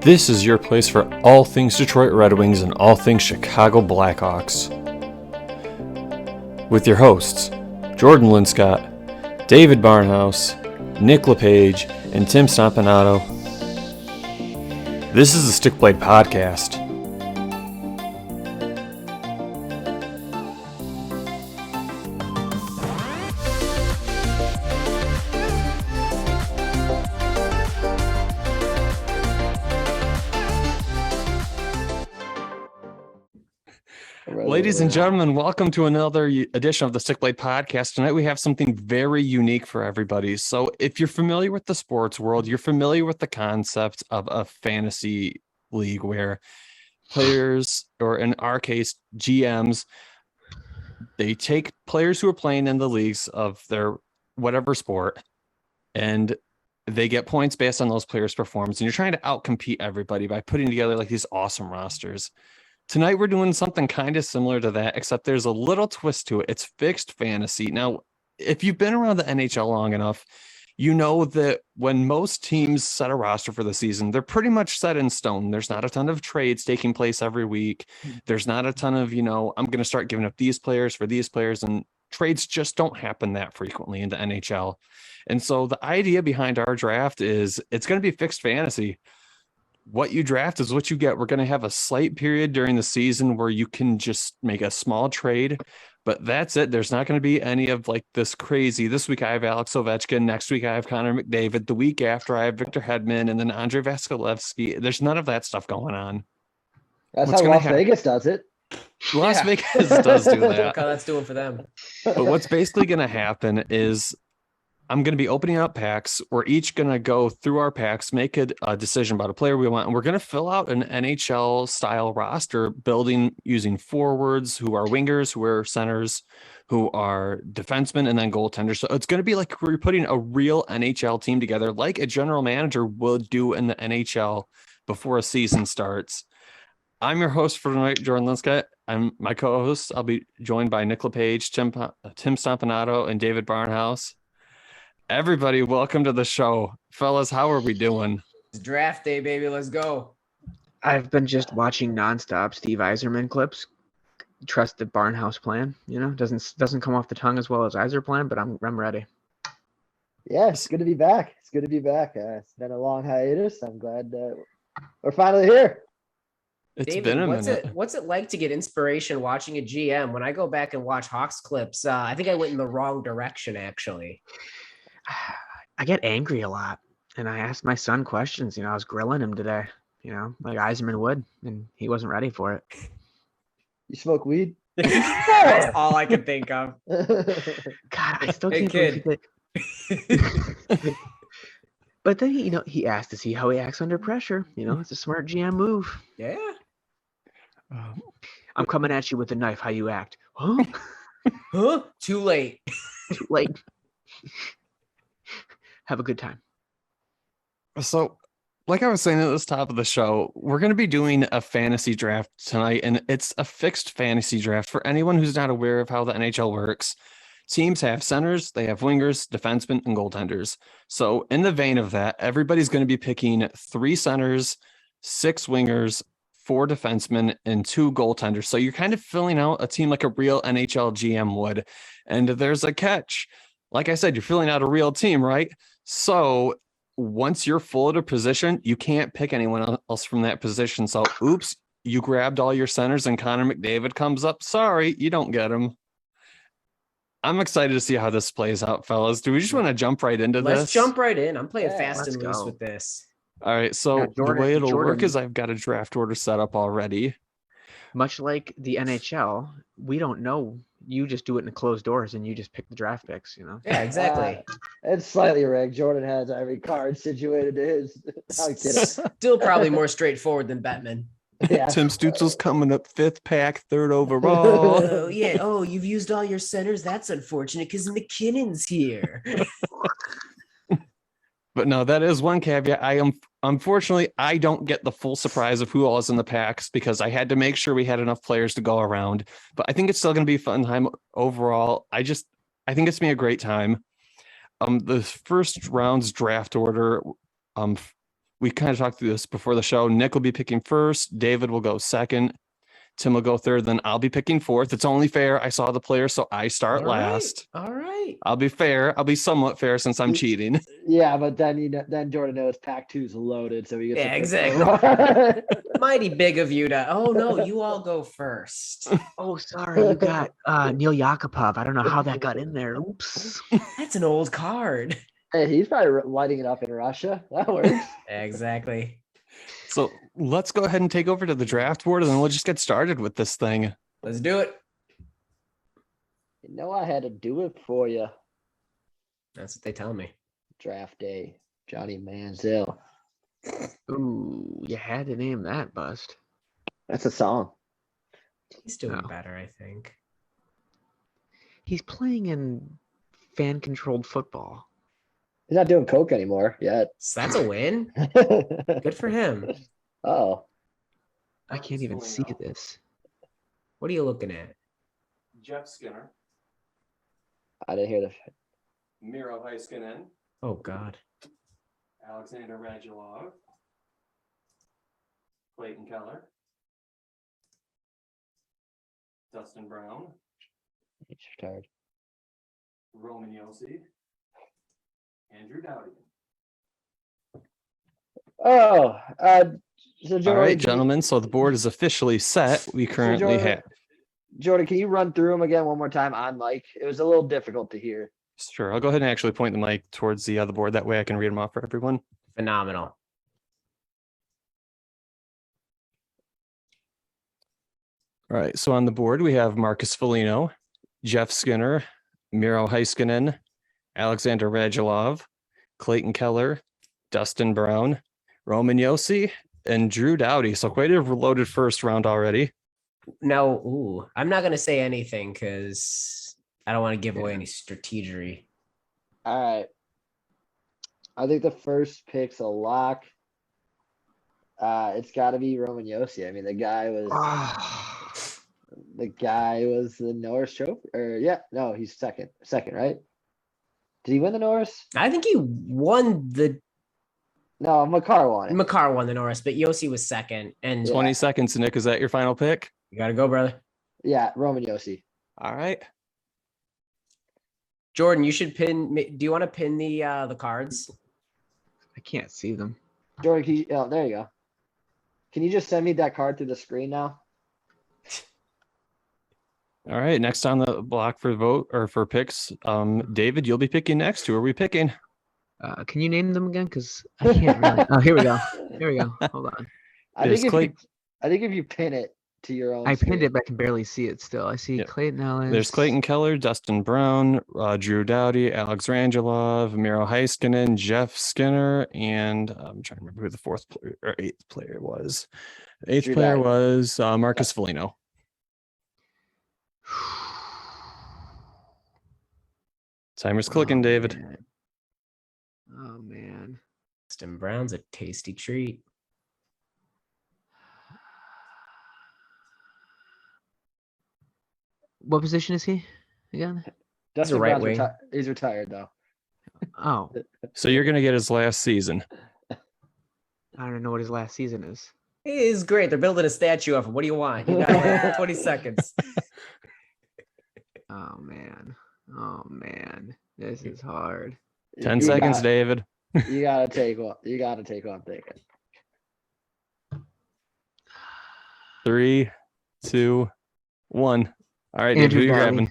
This is your place for all things Detroit Red Wings and all things Chicago Blackhawks. With your hosts, Jordan Linscott, David Barnhouse, Nick LePage, and Tim Stompanato. This is the Stick Blade Podcast. Ladies and gentlemen, welcome to another edition of the Stick Blade Podcast. Tonight we have something very unique for everybody. So if you're familiar with the sports world, you're familiar with the concept of a fantasy league where players, or in our case, GMs, they take players who are playing in the leagues of their whatever sport, and they get points based on those players' performance. And you're trying to outcompete everybody by putting together like these awesome rosters. Tonight, we're doing something kind of similar to that, except there's a little twist to it. It's fixed fantasy. Now, if you've been around the NHL long enough, you know that when most teams set a roster for the season, they're pretty much set in stone. There's not a ton of trades taking place every week. There's not a ton of, I'm going to start giving up these players for these players, and trades just don't happen that frequently in the NHL. And so the idea behind our draft is it's going to be fixed fantasy. What you draft is what you get. We're going to have a slight period during the season where you can just make a small trade, but that's it. There's not going to be any of like this crazy. This week I have Alex Ovechkin. Next week I have Connor McDavid. The week after I have Victor Hedman and then Andrei Vasilevsky. There's none of that stuff going on. That's how Las Vegas does it. Las Vegas does do that. Look how that's doing for them. But what's basically going to happen is I'm going to be opening up packs. We're each going to go through our packs, make a decision about a player we want, and we're going to fill out an NHL style roster building using forwards who are wingers, who are centers, who are defensemen, and then goaltenders. So it's going to be like we're putting a real NHL team together like a general manager would do in the NHL before a season starts. I'm your host for tonight, Jordan Linscott. I'm my co-host. I'll be joined by Nick LePage, Tim Stompanato, and David Barnhouse. Everybody, welcome to the show. Fellas, how are we doing? It's draft day, baby. Let's go. I've been just watching nonstop Steve Yzerman clips. Trust the Barnhouse plan, doesn't come off the tongue as well as Yzer plan, but I'm ready. Yeah, it's good to be back. It's been a long hiatus. I'm glad we're finally here. It's David, been a minute. What's it like to get inspiration watching a GM? When I go back and watch Hawks clips, I think I went in the wrong direction, actually. I get angry a lot, and I asked my son questions. I was grilling him today, like Yzerman would, and he wasn't ready for it. You smoke weed? That's all I can think of. God, I still Hey, can't believe it. But then he asked to see how he acts under pressure. It's a smart GM move. Yeah. I'm coming at you with a knife. How you act? Huh? Huh? Too late. Too late. Have a good time. So, like I was saying at the top of the show, we're going to be doing a fantasy draft tonight, and it's a fixed fantasy draft. For anyone who's not aware of how the NHL works, teams have centers, they have wingers, defensemen, and goaltenders. So, in the vein of that, everybody's going to be picking 3 centers, 6 wingers, 4 defensemen, and 2 goaltenders. So, you're kind of filling out a team like a real NHL GM would. And there's a catch. Like I said, you're filling out a real team, right? So once you're full at a position, you can't pick anyone else from that position. So, oops, you grabbed all your centers and Connor McDavid comes up. Sorry, you don't get him. I'm excited to see how this plays out, fellas. Do we just want to jump right into this? Let's jump right in. I'm playing fast let's and loose go. with this. All right. So Jordan, the way it'll work is I've got a draft order set up already. Much like the NHL, we don't know. You just do it in closed doors and you just pick the draft picks, Yeah, exactly. It's slightly rigged. Jordan has every card situated to his. I'm kidding. Still probably more straightforward than Bettman. Yeah. Tim Stutzel's coming up 5th pack, 3rd overall. Oh, yeah. Oh, you've used all your centers? That's unfortunate because McKinnon's here. But no, that is one caveat. Unfortunately, I don't get the full surprise of who all is in the packs because I had to make sure we had enough players to go around. But I think it's still going to be a fun time overall. I think it's going to be a great time. The first round's draft order we kind of talked through this before the show. Nick will be picking first. David will go second. Tim will go third. Then I'll be picking fourth. It's only fair. I saw the player, so I start last. All right. I'll be fair. I'll be somewhat fair since I'm cheating. Yeah, but then Jordan knows Pack 2's loaded, so he gets Yeah, to pick exactly. first. Mighty big of you to. Oh no, you all go first. Oh, sorry, you got Neil Yakupov. I don't know how that got in there. Oops. That's an old card. Hey, he's probably lighting it up in Russia. That works. Exactly. So let's go ahead and take over to the draft board, and then we'll just get started with this thing. Let's do it. You know I had to do it for you. That's what they tell me. Draft day, Johnny Manziel. Ooh, you had to name that bust. That's a song. He's doing Oh. better, I think. He's playing in fan-controlled football. He's not doing coke anymore yet. So that's a win. Good for him. Oh, I can't even see this. What are you looking at? Jeff Skinner, I didn't hear the. Miro Heiskanen, Oh God. Alexander Radulov, Clayton Keller, Dustin Brown, He's tired. Roman Yossi, Andrew Doughty. Oh, so Jordan, All right, can you- gentlemen. So the board is officially set. We currently Jordan- have. Jordan, can you run through them again one more time on mic? It was a little difficult to hear. Sure. I'll go ahead and actually point the mic towards the other board. That way I can read them off for everyone. Phenomenal. All right. So on the board, we have Marcus Foligno, Jeff Skinner, Miro Heiskanen, Alexander Radulov, Clayton Keller, Dustin Brown, Roman Yossi, and Drew Doughty. So quite a loaded first round already. No, I'm not gonna say anything because I don't want to give away Yeah. any strategery. All right. I think the first pick's a lock. It's got to be Roman Yossi. I mean, the guy was the Norris Trophy. Or yeah, no, he's second, right? Did he win the Norris? I think he won the No, Makar won it. Makar won the Norris, but Yossi was second. And Yeah. 20 seconds, Nick. Is that your final pick? you gotta go, brother. Yeah, Roman Yossi. All right. Jordan, you should pin. Do you want to pin the cards? I can't see them. Jordan, can you, oh, there you go. Can you just send me that card through the screen now? All right. Next on the block for vote or for picks, David, you'll be picking next. Who are we picking? Can you name them again? Because I can't really. Oh, here we go. Here we go. Hold on. There's I think if you pin it to your own I pinned screen. it, but I can barely see it still. I see Yep. Clayton Ellis. There's Clayton Keller, Dustin Brown, Drew Doughty, Alex Radulov, Miro Heiskanen, Jeff Skinner, and I'm trying to remember who the fourth player or eighth player was. The eighth Drew player Doughty. was Marcus Foligno. Timer's clicking, David. Man. Oh man. Dustin Brown's a tasty treat. What position is he again? Dustin right Brown's wing. he's retired though. Oh, So you're gonna get his last season. I don't know what his last season is. It is great. They're building a statue of him. What do you want? You got like 20 seconds. Oh man. Oh man. This is hard. 10 You seconds, got- David. You gotta take one. You gotta take one. I'm thinking. 3, 2, 1. All right, David, Andrew who you Doughty. grabbing?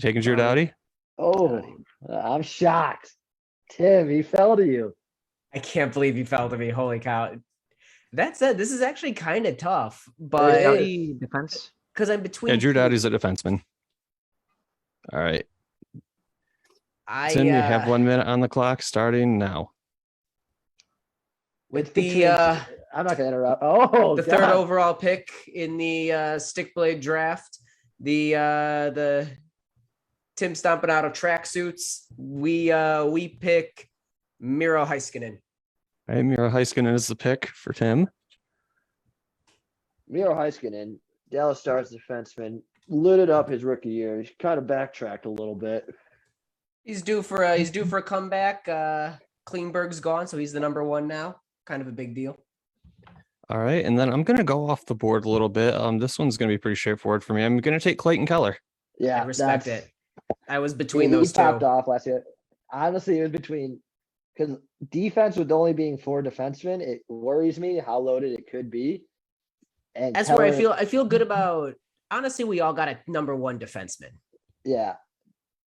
Taking Drew Doughty? Oh, I'm shocked. Tim, he fell to you. I can't believe you fell to me. Holy cow. That said, this is actually kind of tough, but Doughty defense. because I'm between Yeah, Drew two- Doughty's a defenseman. All right. I Tim, you have 1 minute on the clock starting now. with It's the between- I'm not gonna interrupt. Oh, the third God. overall pick in the stick blade draft, the Tim stomping out of tracksuits. We pick Miro Heiskanen. All right, Miro Heiskanen is the pick for Tim. Miro Heiskanen, Dallas Stars defenseman, lit it up his rookie year. He's kind of backtracked a little bit. He's due for a comeback. Klingberg's gone, so he's the number one now. kind of a big deal. All right, and then I'm gonna go off the board a little bit. This one's gonna be pretty straightforward for me. I'm gonna take Clayton Keller. Yeah, I respect that's- it. I was between he those popped two. off last year. Honestly, it was between because defense with only being 4 defensemen, it worries me how loaded it could be. And That's where Keller- I feel good about. Honestly, we all got a number one defenseman. Yeah.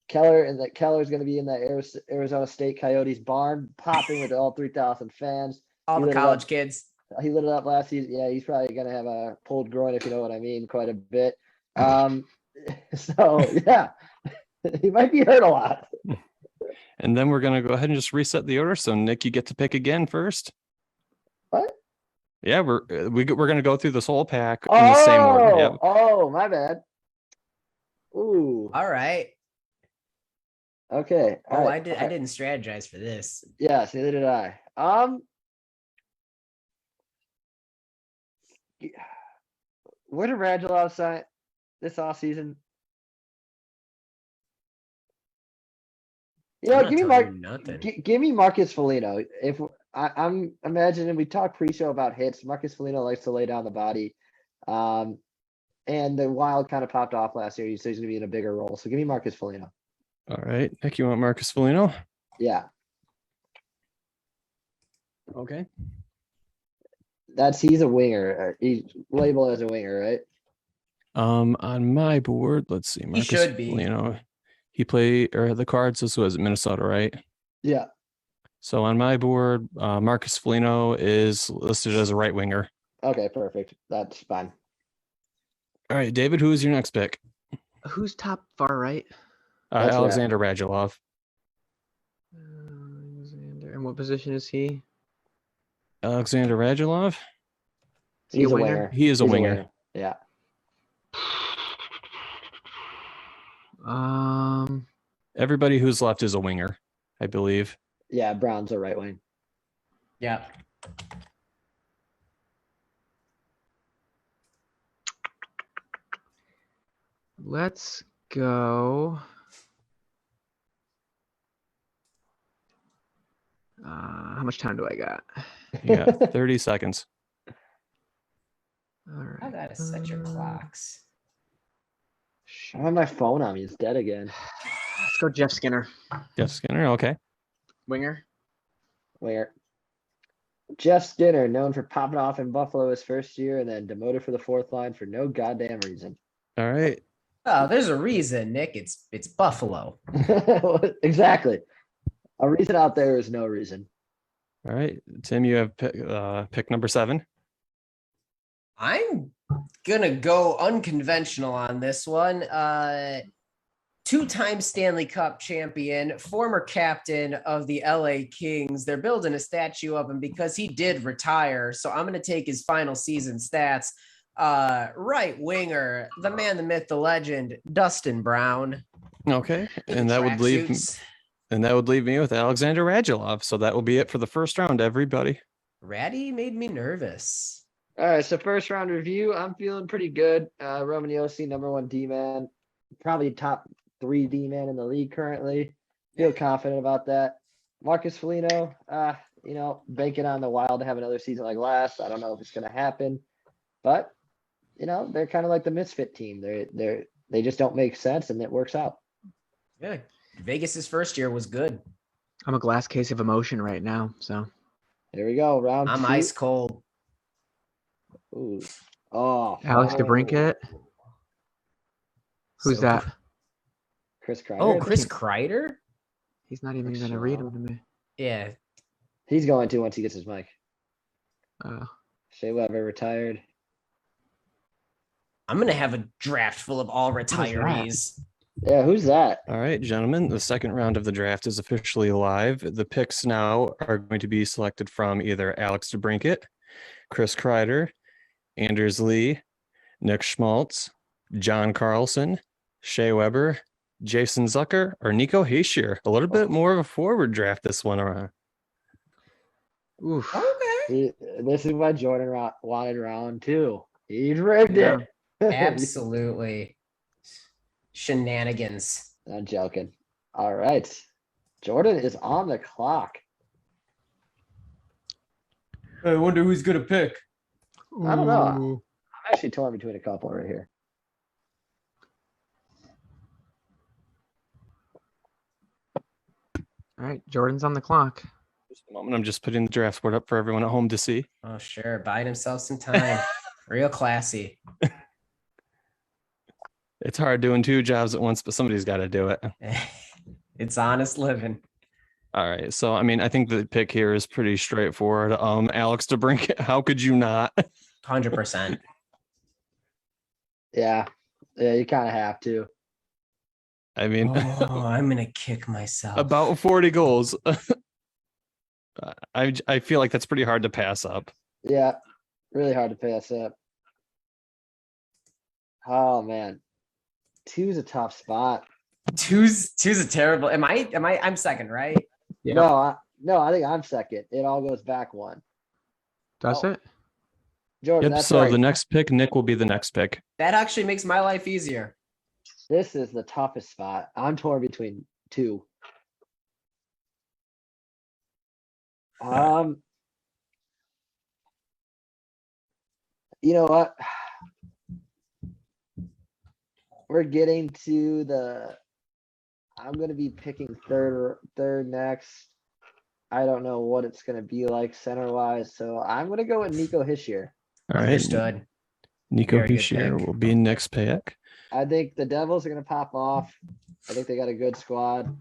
Keller's going to be in that Arizona State Coyotes barn, popping with all 3,000 fans. All He the lit it up. college kids. He lit it up last season. Yeah, he's probably going to have a pulled groin, if you know what I mean, quite a bit. So yeah, he might be hurt a lot. And then we're gonna go ahead and just reset the order. So Nick, you get to pick again first. What? Yeah, we're gonna go through this whole pack in the same order. Yep. Oh, my bad. Ooh. All right. Okay. Oh, all I right, did. all I right. didn't strategize for this. Yes, neither did I. Where did Radulov sign this offseason? You know, I'm not give me telling Mark. you nothing. Give me Marcus Foligno. If I'm imagining we talked pre-show about hits, Marcus Foligno likes to lay down the body. And the Wild kind of popped off last year. He says he's gonna be in a bigger role. So give me Marcus Foligno. All right, Nick, you want Marcus Foligno? Yeah, Okay. he's a winger. He's labeled as a winger, right? On my board, let's see. Marcus should be. Foligno. He played or the Cards. This was Minnesota, right? Yeah. So on my board, Marcus Foligno is listed as a right winger. Okay, perfect. That's fine. All right, David, who is your next pick? Who's top far right? That's Alexander Radulov. Alexander. And what position is he? Alexander Radulov. Is he a winger? He is a He's winger. Yeah. Everybody who's left is a winger, I believe. Yeah, Brown's a right wing. Yeah. Let's go. How much time do I got? You got 30 seconds. All right. I gotta set your clocks. I have my phone on me. It's dead again. Let's go Jeff Skinner. Jeff Skinner. Okay. Winger. Where Jeff Skinner, known for popping off in Buffalo his first year and then demoted for the 4th line for no goddamn reason. All right. Oh, there's a reason, Nick. It's Buffalo. Exactly. A reason out there is no reason. All right. Tim, you have pick number 7. I'm gonna go unconventional on this one. 2-time Stanley Cup champion, former captain of the LA Kings. They're building a statue of him because he did retire. So I'm gonna take his final season stats. Right winger, the man, the myth, the legend, Dustin Brown. Okay. And that would leave me with Alexander Radulov. So that will be it for the first round, everybody. Ratty made me nervous. All right, so first round review, I'm feeling pretty good. Roman Yossi, number 1 D-man, probably top 3 D-man in the league currently. Feel confident about that. Marcus Foligno, banking on the Wild to have another season like last. I don't know if it's going to happen, but they're kind of like the misfit team. They just don't make sense, and it works out. Yeah, Vegas's first year was good. I'm a glass case of emotion right now. So Here we go, round I'm 2. ice cold. Ooh. Oh, Alex DeBrincat. Who's So- that? Chris Kreider. Oh, Chris Kreider? He's not even going to read him to me. Yeah. He's going to once he gets his mic. Uh, Shea Weber retired. I'm gonna have a draft full of all that? retirees. Yeah, who's that? All right, gentlemen, the second round of the draft is officially live. The picks now are going to be selected from either Alex DeBrincat, Chris Kreider, Anders Lee, Nick Schmaltz, John Carlson, Shea Weber, Jason Zucker, or Nico Heischier. A little bit more of a forward draft this one around. oof. Okay. This is what Jordan wanted round 2. He's rigged Yeah. it. Absolutely. Shenanigans. I'm joking. All right. Jordan is on the clock. I wonder who's gonna pick. I don't know. Ooh. I'm actually torn between a couple right here. All right, Jordan's on the clock. Just a moment. I'm just putting the draft board up for everyone at home to see. Oh, sure. Buying himself some time. Real classy. It's hard doing 2 jobs at once, but somebody's got to do it. It's honest living. All right. So, I mean, I think the pick here is pretty straightforward. Alex DeBrincat, how could you not? 100%. Yeah. Yeah, you kind of have to. I mean, Oh, I'm gonna kick myself. about 40 goals. I feel like that's pretty hard to pass up. Yeah. Really hard to pass up. Oh, man. 2's a tough spot. two's a terrible. I'm second, right? Yeah. No, I think I'm second. It all goes back one. Does Oh. it? Jordan, Yep. that's So right. the next pick, Nick will be the next pick. That actually makes my life easier. This is the toughest spot. I'm torn between 2. You know what? We're getting to I'm gonna be picking third next. I don't know what it's gonna be like center wise, so I'm gonna go with Nico Hischier. All right. Understood. Nico Very good Hischier pick. will be next pick. I think the Devils are gonna pop off. I think they got a good squad.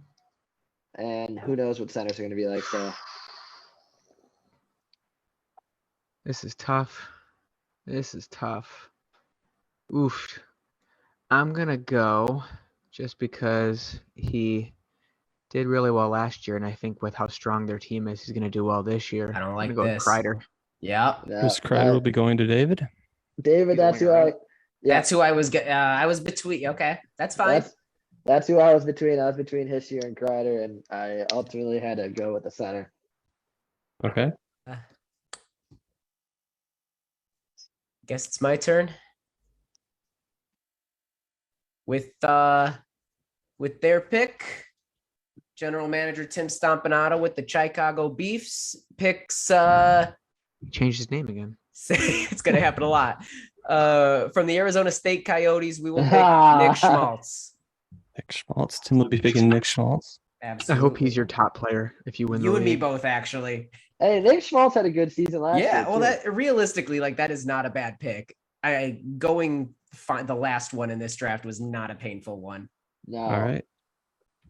And who knows what centers are gonna be like, so This is tough. This is tough. Oof. I'm gonna go just because he did really well last year, and I think with how strong their team is, he's gonna do well this year. I don't I'm like gonna go this. with Kreider. Yep. yeah, Chris Kreider will be going to David. David, that's who I That's who I was between. Okay, that's fine. That's who I was between. I was between Hischier and Kreider, and I ultimately had to go with the center. Okay. Guess it's my turn. With their pick, General Manager Tim Stompanato with the Chicago Beefs picks. He changed his name again. It's gonna happen a lot. From the Arizona State Coyotes, we will pick Nick Schmaltz. Nick Schmaltz. Tim will be picking Nick Schmaltz. Absolutely. I hope he's your top player if you win You the and me league. both, actually. Hey, Nick Schmaltz had a good season last year. Yeah, well, too. that realistically, like that is not a bad pick. The last one in this draft was not a painful one. No, All right.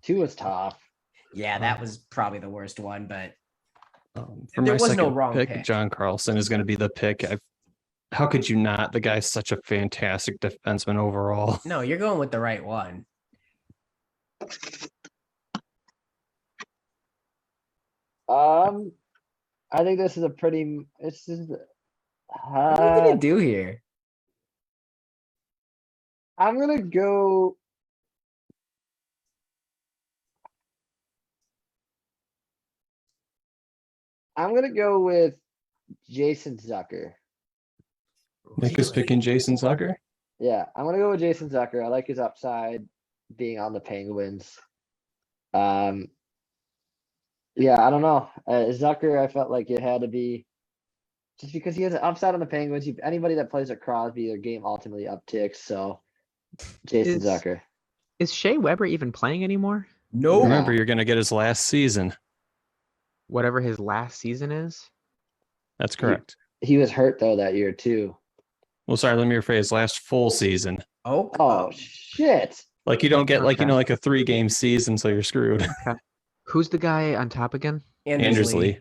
2 was tough. Yeah, that was probably the worst one, but For There my was no second wrong pick, pick. John Carlson is going to be the pick. How could you not? The guy's such a fantastic defenseman overall. no, you're going with the right one. I think this is a pretty. This is. What are you gonna do here? I'm gonna go. I'm gonna go with Jason Zucker. Nick is picking Jason Zucker. Yeah, I'm gonna go with Jason Zucker. I like his upside being on the Penguins. Yeah, I don't know. Zucker, I felt like it had to be just because he has an upside on the Penguins. Anybody that plays at Crosby, their game ultimately upticks. So, Jason Is- Zucker. Is Shea Weber even playing anymore? No. Remember, you're going to get his last season. Whatever his last season is. That's correct. He was hurt though that year too. Well, sorry, let me rephrase. Last full season. Oh shit! Like you don't get like, Okay. like a 3-game season, so you're screwed. Who's the guy on top again? Anders Lee.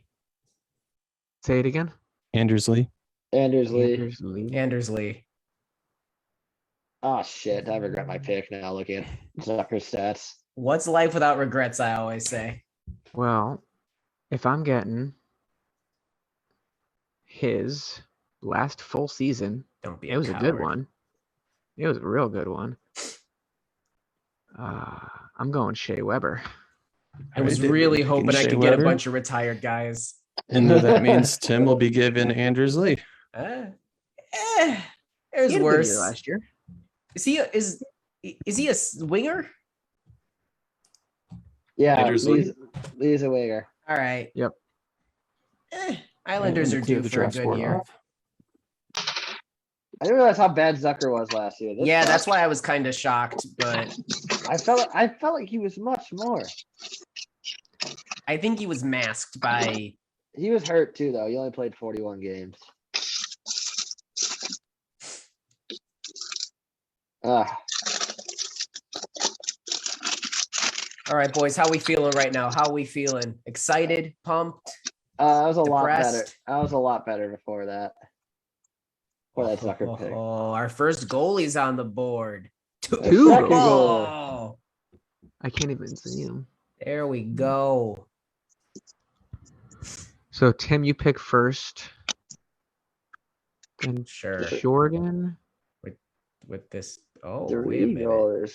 Say it again. Anders Lee. Anders Lee. Anders Lee. Anders Lee. Oh shit! I regret my pick now. Looking at Zucker's stats. What's life without regrets? I always say. Well, if I'm getting his last full season, Don't be. it was a good coward. one. It was a real good one. I'm going Shea Weber. I was Alright, really picking hoping I Shea could get a Weber. bunch of retired guys. And that means Tim will be giving Anders Lee. There's He had a good worse. year last year. Is he a winger? Yeah, Anders Lee. Lee's a winger. All right. Yep. Islanders And are clear due the for a draft good board year. off. I didn't realize how bad Zucker was last year. This Yeah, sucks. that's why I was kind of shocked, but I felt like he was much more. I think he was masked by. He was hurt too, though. He only played 41 games. Ah, All right, boys, how we feeling right now? How we feeling? Excited? Pumped? I was a lot better. Depressed? I was a lot better before that. Before that Zucker pick. Oh, our first goalie's on the board. Two. Second goal. Oh, I can't even see him. there we go. So Tim, you pick first. Then Sure. Jordan. With this. Oh, wait a Three minute. goalers.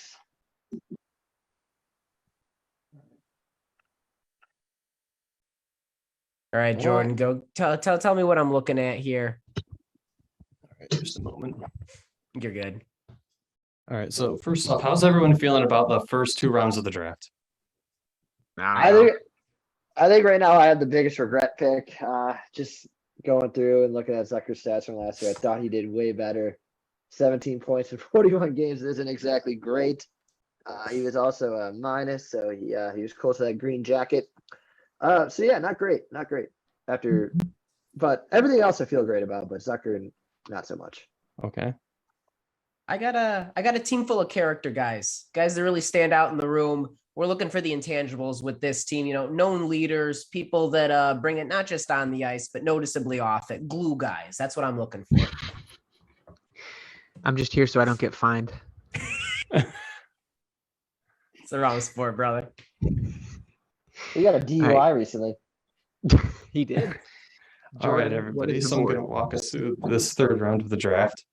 All right, Jordan, go tell me what I'm looking at here. All right, just a moment. You're good. All right. So first off, how's everyone feeling about the first 2 rounds of the draft? I think right now I have the biggest regret pick. Just going through and looking at Zucker's stats from last year, I thought he did way better. 17 points in 41 games isn't exactly great. He was also a minus, so he was close to that green jacket. So yeah, not great. But everything else I feel great about, but Zucker not so much. Okay. I got a team full of character guys that really stand out in the room. We're looking for the intangibles with this team, known leaders, people that bring it not just on the ice, but noticeably off it. Glue guys. That's what I'm looking for. I'm just here so I don't get fined. It's the wrong sport, brother. He got a DUI recently. He did. All right, Jordan, what everybody. is the So I'm going to board? walk us through this 3rd round of the draft.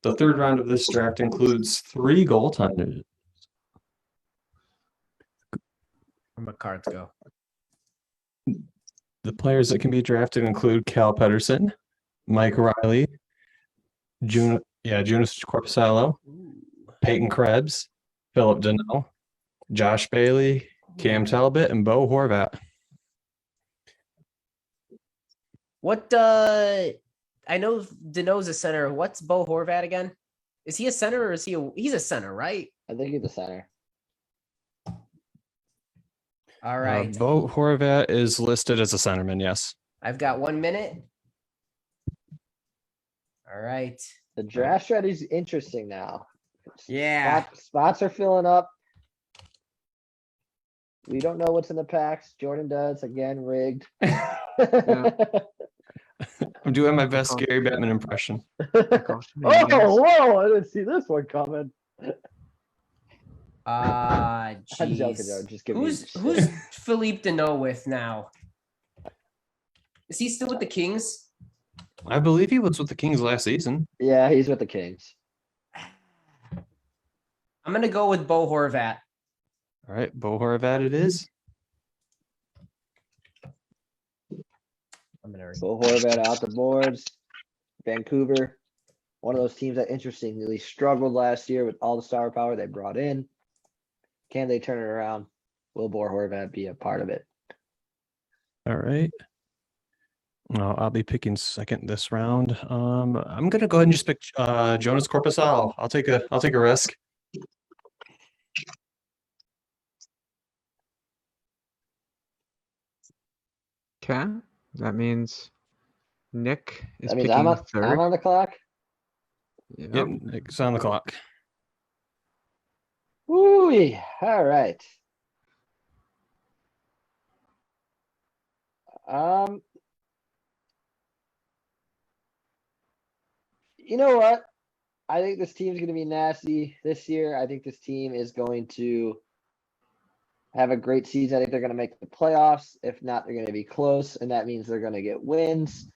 The 3rd round of this draft includes 3 goaltenders. Where my cards go. The players that can be drafted include Cal Pedersen, Mike Riley, Jonas Corpusalo, Peyton Krebs, Philip Deneau, Josh Bailey, Cam Talbot, and Bo Horvat. What I know Deneau's a center. What's Bo Horvat again? Is he a center or is he's a center, right? I think he's the center. All right. Bo Horvat is listed as a centerman, yes. I've got 1 minute. All right. The draft strategy is interesting now. Yeah. Spots are filling up. We don't know what's in the packs. Jordan does. Again, rigged. I'm doing my best Gary Bettman impression. Oh, whoa. I didn't see this one coming. I'm joking, Jeez. though. Just give me Who's Philippe Deneau with now? Is he still with the Kings? I believe he was with the Kings last season. Yeah, he's with the Kings. I'm gonna go with Bo Horvat. All right, Bo Horvat it is. I'm gonna Bo Horvat out the boards. Vancouver, one of those teams that interestingly struggled last year with all the star power they brought in. Can they turn it around? Will Bo Horvat be a part of it? All right. No, I'll be picking second this round. I'm gonna go ahead and just pick Jonas Corpusalo. I'll take a risk. Okay. That means Nick is That means picking I'm third. on the clock. Yep. Yep, it's on the clock. Woo! All right. You know what? I think this team's going to be nasty this year. I think this team is going to have a great season. I think they're going to make the playoffs. If not, they're going to be close, and that means they're going to get wins.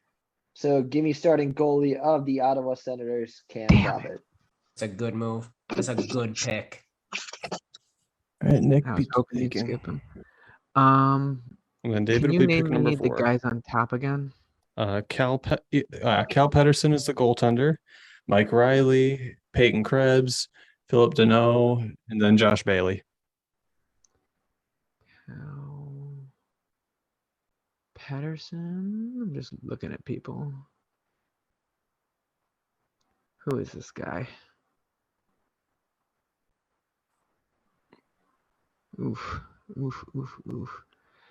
So give me starting goalie of the Ottawa Senators, Cam Talbot. It's a good move. It's a good pick. All right, Nick. I was hoping you'd picking. skip him. And then David Can you will be name pick number me the 4. guys on top again? Cal Pedersen is the goaltender. Mike Riley, Peyton Krebs, Philip Deneau, and then Josh Bailey. Patterson. I'm just looking at people. Who is this guy? Oof. Oof. Oof. Oof.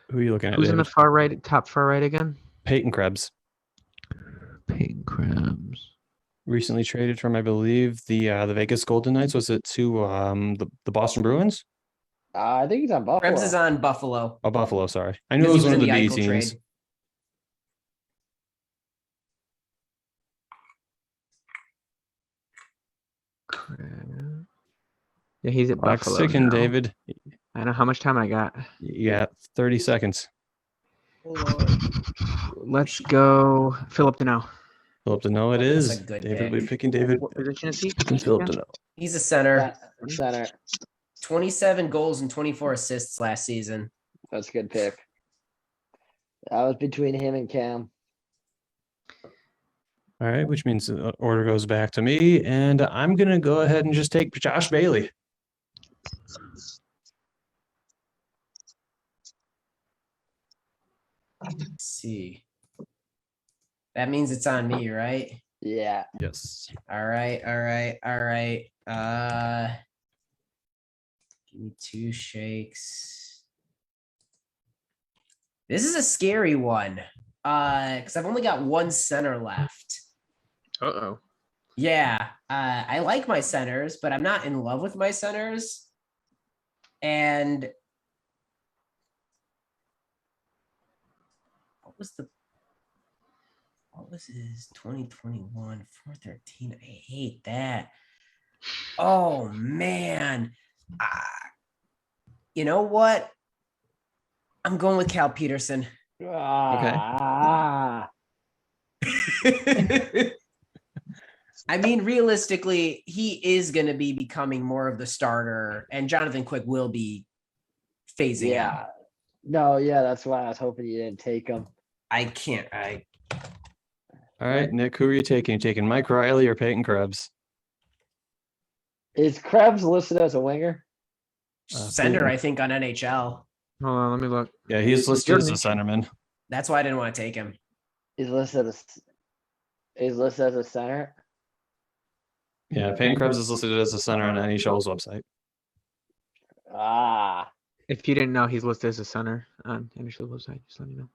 Who are you looking at? Who's in the David? far right, top far right again? Peyton Krebs. Peyton Krebs. Recently traded from, I believe, the Vegas Golden Knights. Was it to the Boston Bruins? I think he's on Buffalo. Krebs is on Buffalo. Oh, Buffalo. Sorry, I knew it Because was he one of in the B Eichel teams. trade. Krebs. Yeah, he's at Clock's Buffalo ticking, now. David. I know how much time I got. You got 30 seconds. Hold on. Let's go Philip Deneau. Philip Deneau, it That's is. a good David will be pick. picking David. What position is he? Philip Deneau. He's a center. Center. 27 goals and 24 assists last season. That's a good pick. That was between him and Cam. All right, which means the order goes back to me, and I'm gonna go ahead and just take Josh Bailey. Let's see. That means it's on me, right? Yeah. Yes. All right. Give me 2 shakes. This is a scary one. Because I've only got 1 center left. Uh-oh. Yeah. I like my centers, but I'm not in love with my centers. And what was his 2021 413? I hate that. Oh man. You know what? I'm going with Cal Peterson. Ah. I mean, realistically, he is going to be becoming more of the starter, and Jonathan Quick will be phasing out. Yeah. No, yeah, that's why I was hoping you didn't take him. I can't. All right, Nick, who are you taking? You taking Mike Riley or Peyton Krebs? Is Krebs listed as a winger? Center, I think, on NHL. Hold on, let me look. Yeah, he's listed as a centerman. That's why I didn't want to take him. He's listed as a center. Yeah, Peyton Krebs is listed as a center on NHL's website. Ah. If you didn't know, he's listed as a center on NHL website. Just let me know.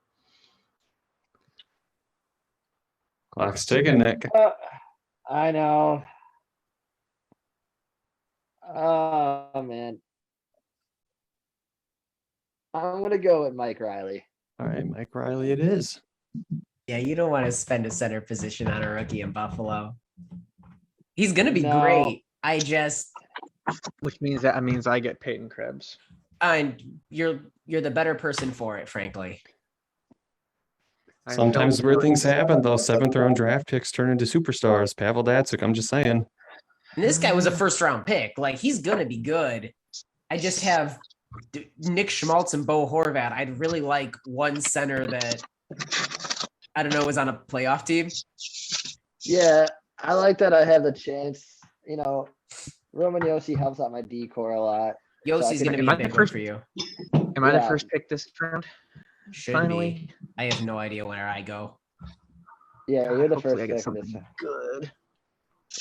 Clock's ticking, Nick. I know. Oh man. I'm gonna go with Mike Riley. All right, Mike Riley it is. Yeah, you don't want to spend a center position on a rookie in Buffalo. He's going to be No. great. Which means that means I get Peyton Krebs. And you're the better person for it, frankly. Sometimes weird things happen, though. 7th round draft picks turn into superstars. Pavel Datsyuk, I'm just saying. And this guy was a 1st round pick. Like, he's going to be good. I just have Nick Schmaltz and Bo Horvat. I'd really like one center that, I don't know, was on a playoff team. Yeah, I like that I have the chance. You know, Roman Yossi helps out my decor a lot. Yossi's going to be Am I a the big one first- for you. Am I the Yeah. first pick this round? Should Finally. be. I have no idea where I go. Yeah, you're the Hopefully first I get pick of this. something good.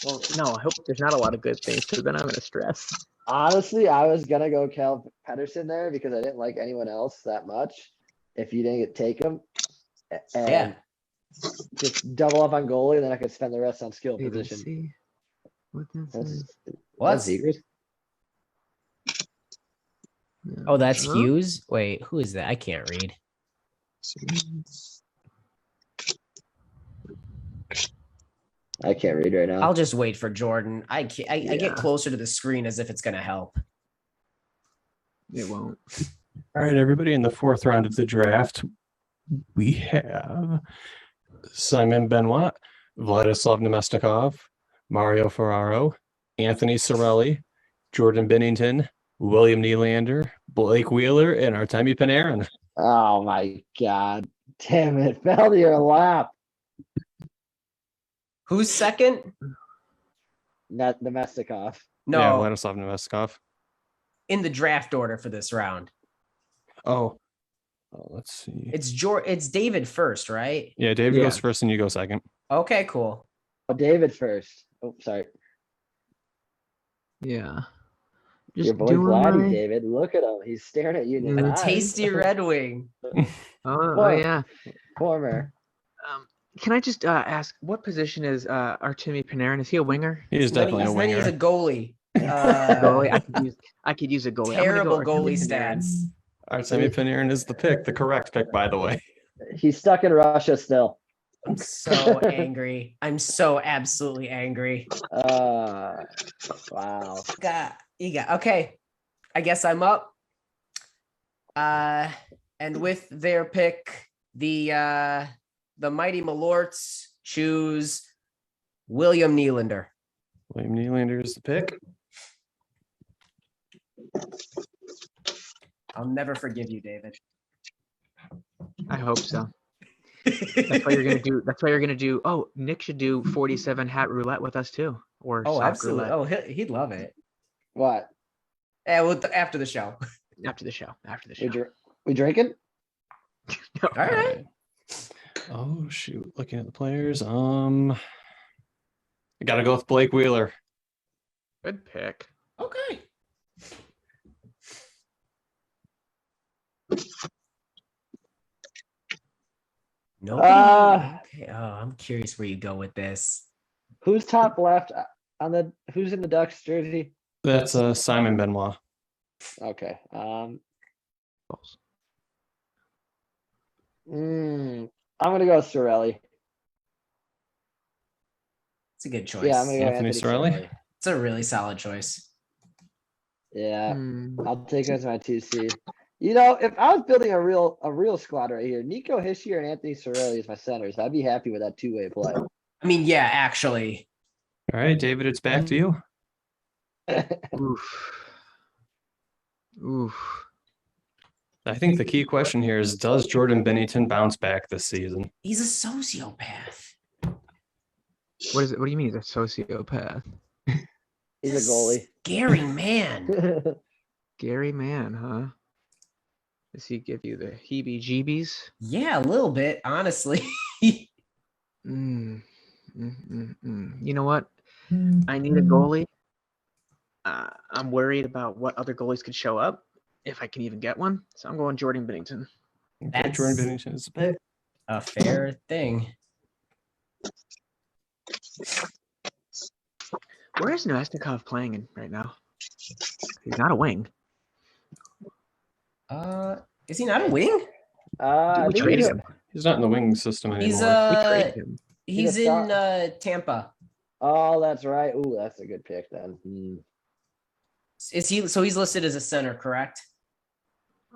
Well, no, I hope there's not a lot of good things because then I'm gonna stress. Honestly, I was gonna go Cal Pedersen there because I didn't like anyone else that much. If you didn't take him, and Yeah. just double up on goalie, then I could spend the rest on skill Wait, let's position. see what this That's, is. What? that's Zegers. Oh, that's Huh? Hughes? Wait, who is that? I can't read. I can't read right now. I'll just wait for Jordan. I Yeah. get closer to the screen as if it's going to help. It won't. All right, everybody, in the 4th round of the draft, we have Simon Benoit, Vladislav Nemestikov, Mario Ferraro, Anthony Sorelli, Jordan Bennington, William Nylander, Blake Wheeler, and Artemi Panarin. Oh my god. Damn it. Fell to your lap. Who's second? Not Domestikov. No, Yeah, Vladislav Nemestikov. in the draft order for this round. Oh, let's see. It's David first, right? Yeah, David Yeah. goes first and you go second. Okay, cool. Oh, David first. Oh, sorry. Yeah. Your Just boy doing Vladdy, my. David. Look at him. He's staring at you in A the A eyes. tasty Red Wing. Oh yeah. Former. Can I just ask what position is Artemi Panarin? Is he a winger? He is definitely a Then he's a winger. goalie. Goalie. I could use a goalie. I'm gonna Terrible go Artemi goalie Panarin. stats. Artemi Panarin is the correct pick, by the way. He's stuck in Russia still. I'm so angry. I'm so absolutely angry. Wow. Okay. I guess I'm up. And with their pick, the mighty Malorts choose William Nylander. William Nylander is the pick. I'll never forgive you, David. I hope so. That's why you're gonna do. That's why you're gonna do. Oh, Nick should do 47 hat roulette with us too, or Oh, sock absolutely. roulette Oh, he'd love it. What? After the show. after the show. After the We, show. we drinking? All right. Oh shoot! Looking at the players, I gotta go with Blake Wheeler. Good pick. Okay. Nobody. Okay. Oh, I'm curious where you go with this. Who's top left on the? Who's in the Ducks jersey? That's Simon Benoit. Okay. Balls. I'm gonna go Sorelli. It's a good choice. Yeah, I'm gonna go Anthony Anthony Cirelli? Cirelli. It's a really solid choice. Yeah, Hmm. I'll take him as my 2C. You know, if I was building a real squad right here, Nico Hischier and Anthony Cirelli as my centers, I'd be happy with that two-way play. I mean, yeah, actually. All right, David, it's back to you. Oof. Oof. I think the key question here is: does Jordan Binnington bounce back this season? He's a sociopath. What is it? What do you mean he's a sociopath? He's a goalie. Scary man. Gary Mann, huh? Does he give you the heebie-jeebies? Yeah, a little bit, honestly. Mm. You know what? I need a goalie. I'm worried about what other goalies could show up if I can even get one. So I'm going Jordan Binnington. Okay, That's- Jordan Binnington is the pick. A fair thing. Where is Nemesnikov playing in right now? He's not a wing. Is he not a wing? I We think traded he's- him. He's not in the wing system anymore. He's We traded him. he's He's a in Tampa. Oh, that's right. Ooh, that's a good pick then. Is he so he's listed as a center, correct?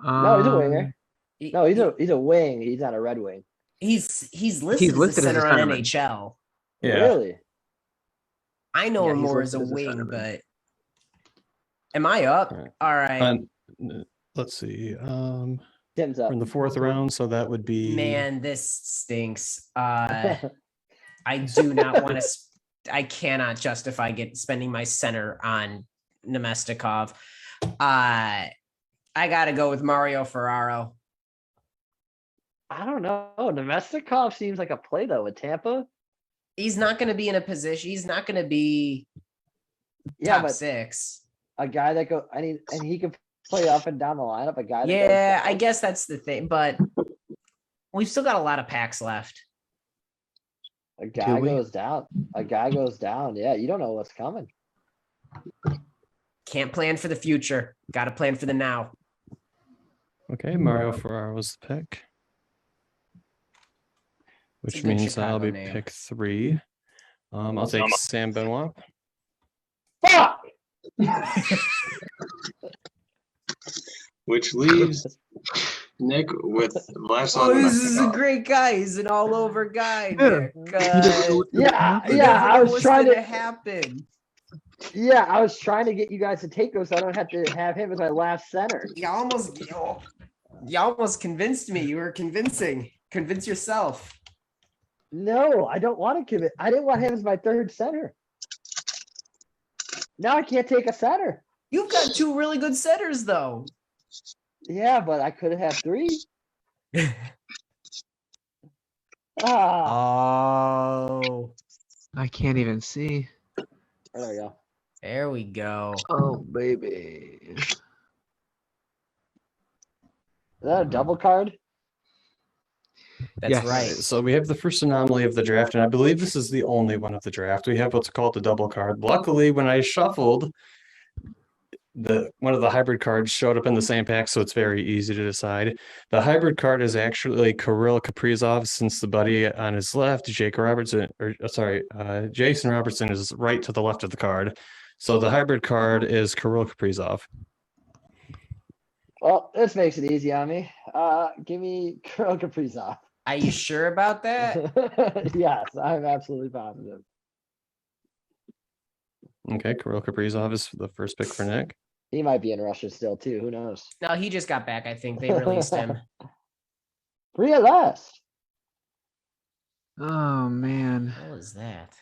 No, he's a winger. He- No, he's a wing. He's not a Red Wing. He's listed, listed as as a a center on centerman. NHL. Yeah. Really? I know Yeah, him he's more as a listed as a wing, centerman. but am I up? Alright. All right. Let's see. Tim's We're up. in the fourth round, so that would be Man, this stinks. I do not want to. I cannot justify spending my center on Nemestikov. I gotta go with Mario Ferraro. I don't know. Nemestikov seems like a play though with Tampa. He's not going to be in a position. He's not going to be Yeah, top but six. a guy that go and he can play up and down the lineup. A guy that Yeah, goes I down. guess that's the thing. But we've still got a lot of packs left. A guy we? goes down. A guy goes down. Yeah, you don't know what's coming. Can't plan for the future. Got to plan for the now. okay. Mario Ferraro was the pick, It's a which good means I'll Chicago be name. pick 3. I'll take Sam Benoit. Fuck! Which leaves Nick with last Oh, on this is a Nemesnikov. great guy. He's an all-over guy. Yeah. Nick. Yeah, you yeah. never I know was what's trying gonna to. happen. Yeah, I was trying to get you guys to take him, so I don't have to have him as my last center. You almost convinced me. You were convincing. Convince yourself. No, I don't want to commit. I didn't want him as my third center. Now I can't take a center. You've got two really good setters, though. Yeah, but I could have had 3. Ah, Oh, I can't even see. there we go. there we go. Oh, baby. Is that a double card? That's Yes. right. So we have the first anomaly of the draft, and I believe this is the only one of the draft. We have what's called the double card. Luckily, when I shuffled, one of the hybrid cards showed up in the same pack, so it's very easy to decide. The hybrid card is actually Kirill Kaprizov, since the buddy on his left, Jason Robertson is right to the left of the card. So the hybrid card is Kirill Kaprizov. Well, this makes it easy on me. Give me Kirill Kaprizov. Are you sure about that? Yes, I'm absolutely positive. Okay, Kirill Kaprizov is the first pick for Nick. He might be in Russia still too. Who knows? No, he just got back. I think they released him. Real last. Oh, man. What was that?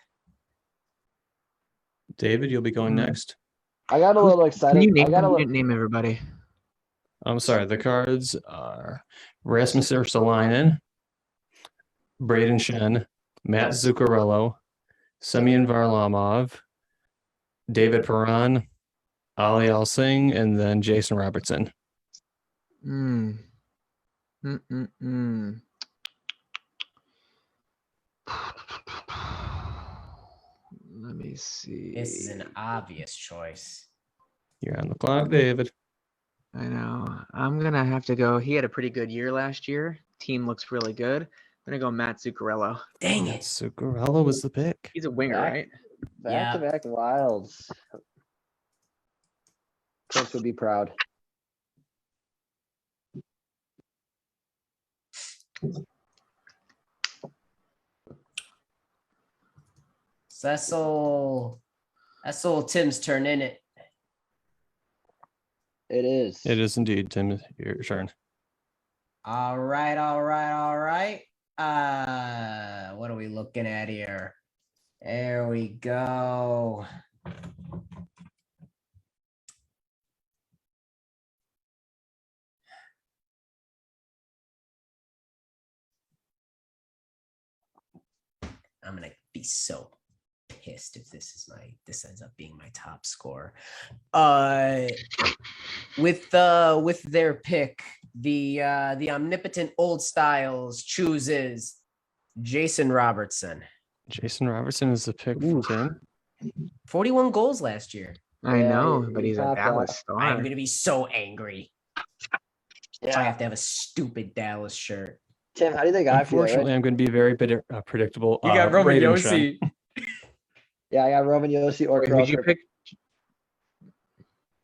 David, you'll be going next. I got a little excited. Can you name I got them? a You little. didn't name everybody. I'm sorry, the cards are Rasmus Ursuleinen, Braden Shen, Matt Zuccarello, Semyon Varlamov, David Perron, Ali Alsing, and then Jason Robertson. Hmm. Mm-mm-mm. Let me see. This is an obvious choice. You're on the clock, David. I know. I'm gonna have to go. He had a pretty good year last year. Team looks really good. I'm gonna go Matt Zuccarello. Dang it. Zuccarello was the pick. He's a winger, Back- right? Yeah. Back-to-back wilds. Prince would be proud. Cecil. That's old Tim's turn, in it. It is. It is indeed, Tim. Your turn. All right, all right, all right. What are we looking at here? There we go. I'm gonna be so pissed if this ends up being my top score. With their pick, the omnipotent Old Styles chooses Jason Robertson. Jason Robertson is the pick for Tim. 41 goals last year. I Yeah, know, he- but he he's a popped Dallas off. star. I'm gonna be so angry if I Yeah. have to have a stupid Dallas shirt. Tim, how do you think I feel? Unfortunately, Right? I'm going to be very predictable. You got Roman Braden Shen. Yossi. Yeah, I got Roman Yossi or Wait, Kirill who'd you pick?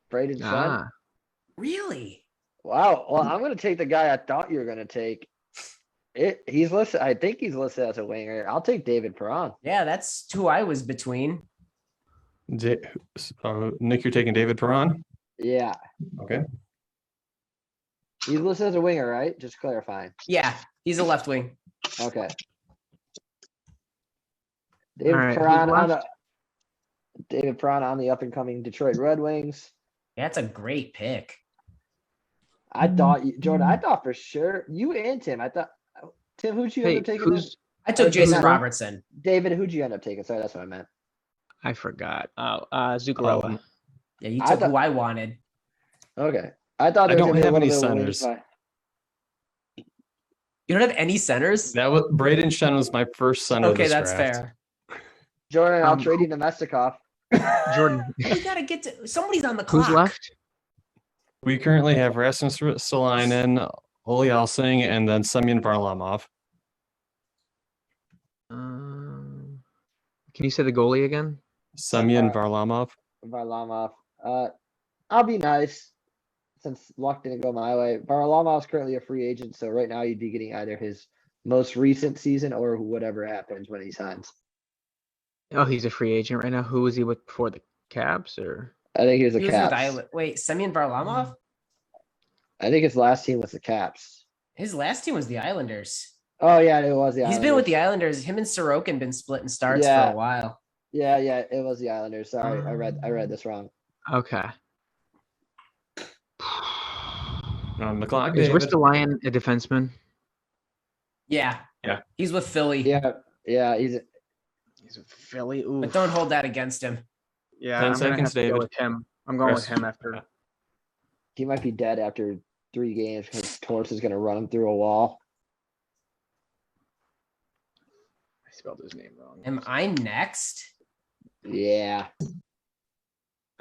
Braden Shen. Ah, Really? Wow. Well, I'm gonna take the guy I thought you were gonna take. He's listed. I think he's listed as a winger. I'll take David Perron. Yeah, that's who I was between. Nick, you're taking David Perron? Yeah, Okay. he's listed as a winger, right? Just clarifying. Yeah, he's a left wing. Okay. David Alright, who's Perron on left? David Perron on the up and coming Detroit Red Wings. That's a great pick. I thought Jordan. I thought for sure you and Tim. I thought Tim. Who'd you hey, end up taking? who's? I took Okay, Jason now- Robertson. David, who'd you end up taking? Sorry, that's what I meant. I forgot. Oh, Zuccarello. Yeah, you I took thought- who I wanted. Okay. I thought I there was don't gonna be have one any of the wings centers. You don't have any centers? That was Braden Shen was my first center. Okay, this that's draft. fair. Jordan, I'll Um, trade you Nemestikov. Jordan, We gotta get to somebody's on the clock. who's left? We currently have Rasmus Ristolainen, Oli Alsing, and then Semyon Varlamov. Can you say the goalie again? Semyon Uh, Varlamov. Varlamov. I'll be nice since luck didn't go my way. Varlamov's currently a free agent, so right now you'd be getting either his most recent season or whatever happens when he signs. Oh, he's a free agent right now. Who was he with before the Caps or? I think he was the He was with Caps. Island. Wait, Semyon Varlamov? I think his last team was the Caps. His last team was the Islanders. Oh yeah, it was the He's been with the Islanders. Islanders. Him and Sorokin been splitting starts Yeah. for a while. Yeah, it was the Islanders. Sorry, I read this wrong. Okay. On the clock, Is David. Ristolainen a defenseman? Yeah. Yeah. He's with Philly. Yeah, he's He's with Philly. Ooh. But don't hold that against him. Yeah, 10 I'm gonna seconds, have to David. go with him. I'm going with Chris. him after. he might be dead after 3 games because Torts is gonna run him through a wall. I spelled his name wrong. Am I next? Yeah.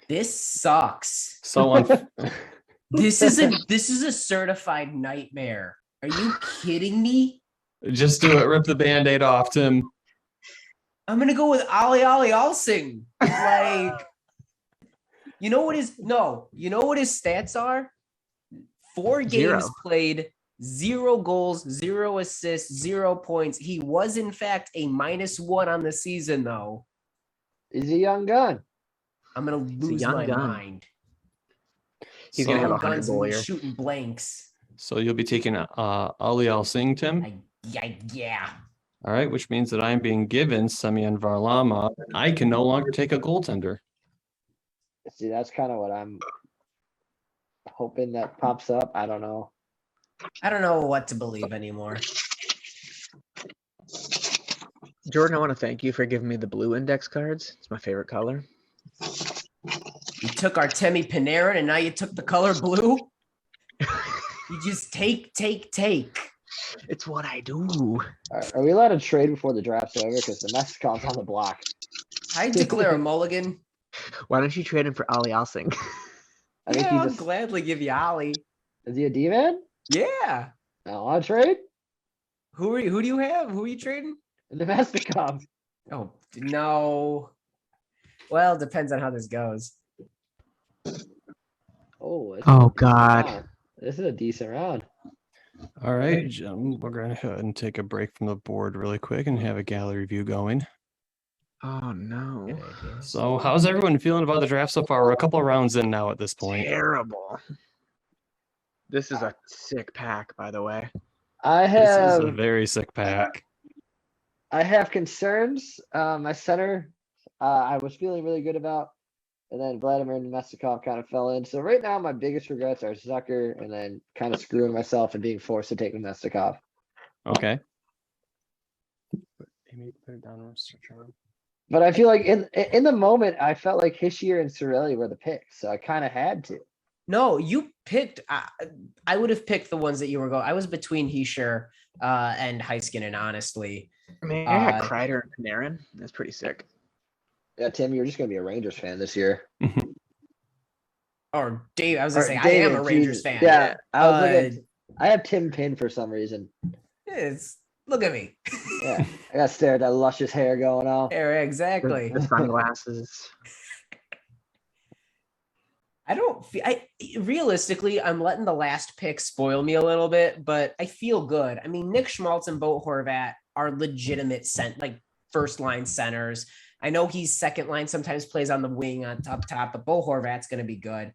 This sucks. So This is a certified nightmare. Are you kidding me? just do it. Rip the Band-Aid off, Tim. I'm gonna go with Ali Alsing. Like, you know what his stats are? 4 games Zero. played, 0 goals, 0 assists, 0 points. He was in fact a -1 on the season, though. He's a young gun. I'm gonna lose young my gun. mind. He's gonna have Young 100 guns goal and me year. shooting blanks. So you'll be taking Ali Al-Singh, Tim. Yeah. All right, which means that I'm being given Semyon Varlamov. I can no longer take a goaltender. See, that's kind of what I'm hoping that pops up. I don't know. I don't know what to believe anymore. Jordan, I want to thank you for giving me the blue index cards. It's my favorite color. You took Artemi Panarin and now you took the color blue. You just take. It's what I do. Are we allowed to trade before the draft's over? Because the Mexicans on the block. I declare a mulligan. Why don't you trade him for Ali Alsing? I think Yeah, he I'll just gladly give you Ali. is he a D-man? Yeah. I want to trade Who do you have? Who are you trading? the Mexicans. Oh no. Well, depends on how this goes. Oh, this is Oh, a decent God. round. This is a decent round. All right, we're going to go ahead and take a break from the board really quick and have a gallery view going. Oh no. So how's everyone feeling about the draft so far? We're a couple of rounds in now at this point. Terrible. This is a sick pack, by the way. I This is a have very sick pack. concerns. My center, I was feeling really good about, and then Vladimir Nemestikov kind of fell in. So right now, my biggest regrets are Zucker, and then kind of screwing myself and being forced to take Nemestikov. Okay. But I feel like in the moment, I felt like Hischier and Cirelli were the picks, so I kind of had to. No, you picked. I would have picked the ones that you were going. I was between Hischier and Heiskanen, honestly. I mean, I got Uh, Kreider and Panarin. That's pretty sick. Yeah, Tim, you're just gonna be a Rangers fan this year. Or Dave, I was gonna Or say I David, am a Rangers Jesus. fan. Yeah, I was looking. Uh, I have Tim Pin for some reason. Look at me. Yeah, I got to stare at that luscious hair going on. Yeah, exactly. The sunglasses. I don't feel realistically, I'm letting the last pick spoil me a little bit, but I feel good. I mean, Nick Schmaltz and Bo Horvat are legitimate first line centers. I know he's second line, sometimes plays on the wing on top, but Bo Horvat's going to be good.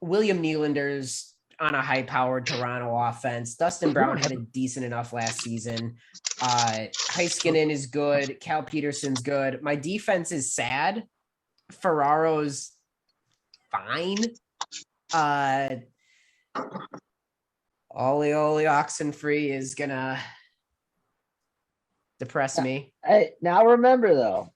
William Nylander's on a high powered Toronto offense. Dustin Brown had a decent enough last season. Heiskanen is good. Cal Peterson's good. My defense is sad. Ferraro's fine. Ollie Oxenfree is gonna depress me. Hey, now remember though,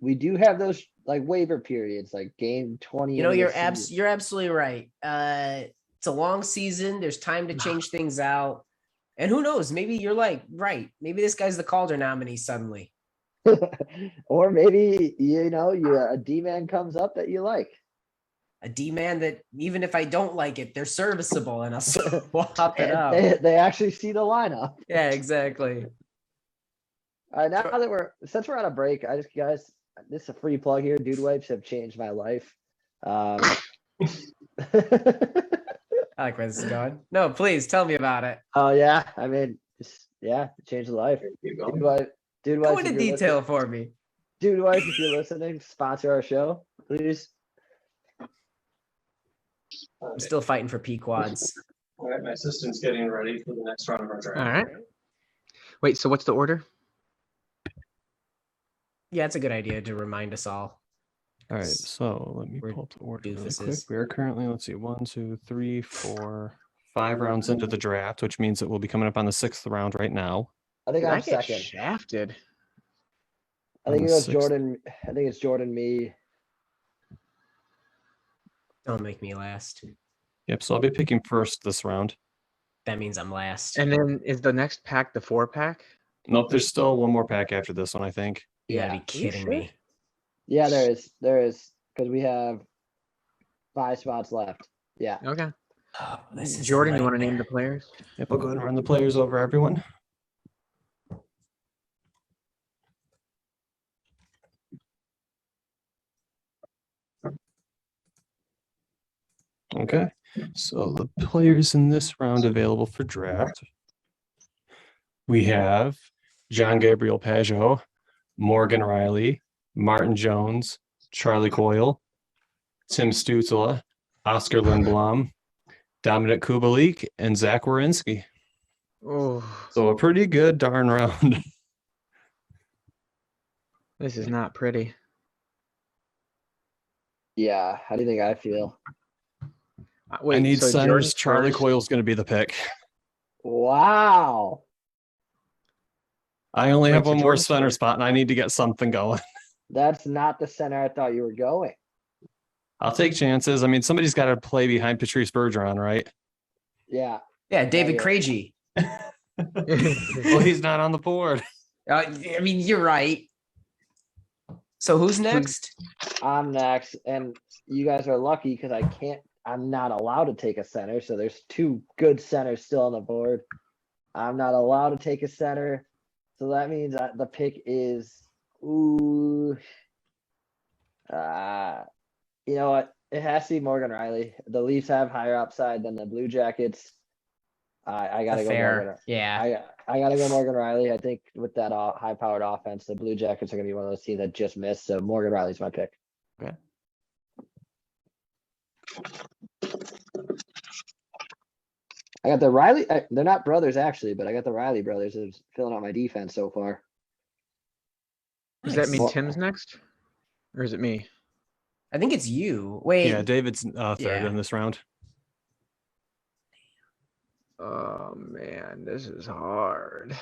we do have those like waiver periods, like game 20. You know, into you're the season. you're absolutely right. It's a long season. There's time to change things out. And who knows? Maybe you're like, right. Maybe this guy's the Calder nominee suddenly. Or maybe a D-man comes up that you like. A D-man that even if I don't like it, they're serviceable and I'll swap it And out. they actually see the lineup. Yeah, exactly. All right, now that since we're on a break, guys, this is a free plug here. Dude wipes have changed my life. I like where this is going. No, please tell me about it. Oh yeah, I mean, it changed the life. Keep Dude going. wipe, Go if into you're detail for me. Dude wipe, if you're listening, sponsor our show, please. I'm still fighting for Pequods. All right, my assistant's getting ready for the next round of our draft. All right. Wait, so what's the order? Yeah, it's a good idea to remind us all. All right, so let me We're pull up the order really doofuses. quick. We are currently, let's see, 1, 2, 3, 4, 5 rounds into the draft, which means it will be coming up on the 6th round right now. I think Did I'm I get second. shafted? I think on it the goes 6th. Jordan. I think it's Jordan, me. Don't make me last. Yep, so I'll be picking first this round. That means I'm last. And then is the next pack the 4-pack? Nope, there's still one more pack after this one, I think. You gotta Yeah. be kidding sure? me. Yeah, there is. There is. Because we have 5 spots left. Yeah. Okay. Oh, this is a Jordan, you want to name the nightmare. players? Yep, I'll go ahead and run the players over everyone. Okay, so the players in this round available for draft. We have John Gabriel Pajot, Morgan Riley, Martin Jones, Charlie Coyle, Tim Stützle, Oscar Lindblom, Dominic Kubalik, and Zach Werenski. Oh, So a pretty good darn round. this is not pretty. Yeah. How do you think I feel? Wait, I need so centers. Jordan's Charlie first? Coyle's going to be the pick. Wow. I only Wait, have so one more Jordan's center first? spot, and I need to get something going. That's not the center I thought you were going. I'll take chances. I mean, somebody's got to play behind Patrice Bergeron, right? Yeah. Yeah, David yeah. Krejci. Well, he's not on the board. I mean, you're right. So who's next? I'm next. And you guys are lucky because I'm not allowed to take a center. So there's 2 good centers still on the board. I'm not allowed to take a center. So that means the pick is, you know what? It has to be Morgan Riley. The Leafs have higher upside than the Blue Jackets. I gotta go Morgan. Yeah. I gotta go Morgan Riley. I think with that high-powered offense, the Blue Jackets are gonna be one of those teams that just missed. So Morgan Riley's my pick. Okay. I got the Riley. They're not brothers actually, but I got the Riley brothers who's filling out my defense so far. Does that mean Nice. Tim's next? Or is it me? I think it's you. Wait. Yeah, David's third Yeah. in this round. Oh man, this is hard.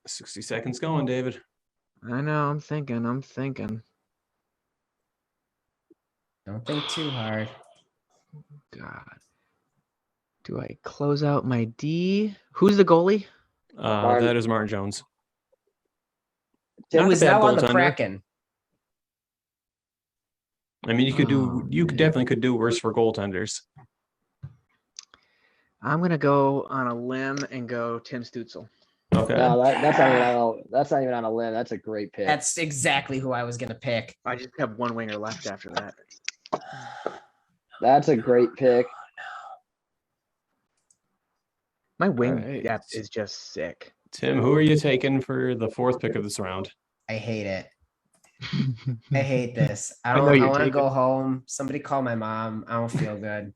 60 seconds going, David. I know, I'm thinking. Don't think too hard. God. Do I close out my D? Who's the goalie? Martin. That is Martin Jones. Tim Not Who a is bad now on the goaltender. Kraken? I mean, you definitely could do worse for goaltenders. I'm gonna go on a limb and go Tim Stützle. Okay. No, that's not even on a limb. That's a great pick. That's exactly who I was gonna pick. I just have one winger left after that. That's a great pick. My wing Alright. depth is just sick. Tim, who are you taking for the 4th pick of this round? I hate it. I hate this. I know don't. I you're want to taking- go home. Somebody call my mom. I don't feel good.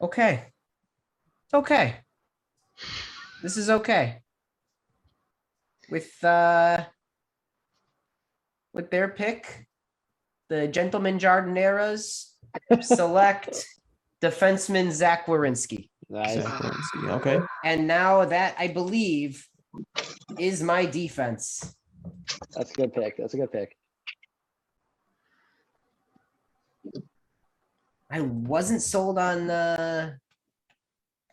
Okay. Okay. This is okay. With their pick, the Gentleman Jardineras select defenseman Zach Werenski. Nice. Zach Werenski, okay. And now that I believe is my defense. That's a good pick. That's a good pick. I wasn't sold on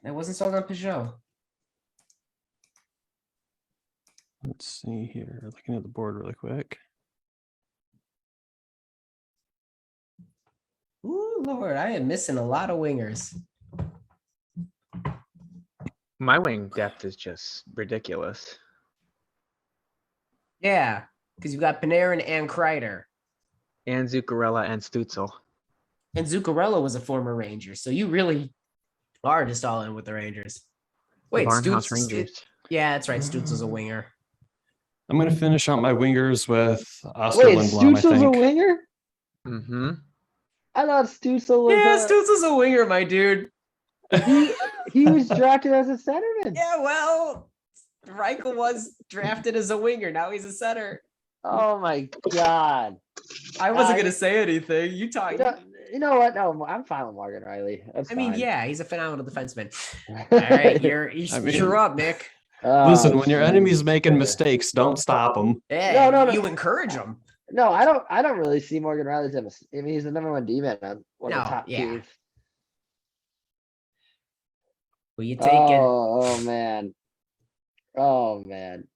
Peugeot. Let's see here. Looking at the board really quick. Ooh, Lord, I am missing a lot of wingers. My wing depth is just ridiculous. Yeah, because you've got Panarin and Kreider. And Zuccarello and Stützle. And Zuccarello was a former Ranger, so you really are just all in with the Rangers. Wait, Barnhouse Stutz, Rangers. yeah, that's right. Stutz is a winger. I'm going to finish out my wingers with Oscar Wait, Lindblom, I Stützle's a think. winger? Mm-hmm. I thought Stützle was. Yeah, Stutz is a winger, my dude. He was drafted as a centerman. Yeah, well, Reichel was drafted as a winger. Now he's a center. Oh my god. I wasn't I- gonna say anything. You talk. You know what? No, I'm fine with Morgan Riley. That's I mean, fine. yeah, he's a phenomenal defenseman. All right, you're I mean- up, Nick. Listen, when your jeez. enemy's making Yeah. mistakes, don't stop them. Yeah, No. you encourage him. No, I don't really see Morgan Riley as I mean, he's the number 1 D-man on one of the No, top yeah. teams. Who you taking? Oh man. Oh man.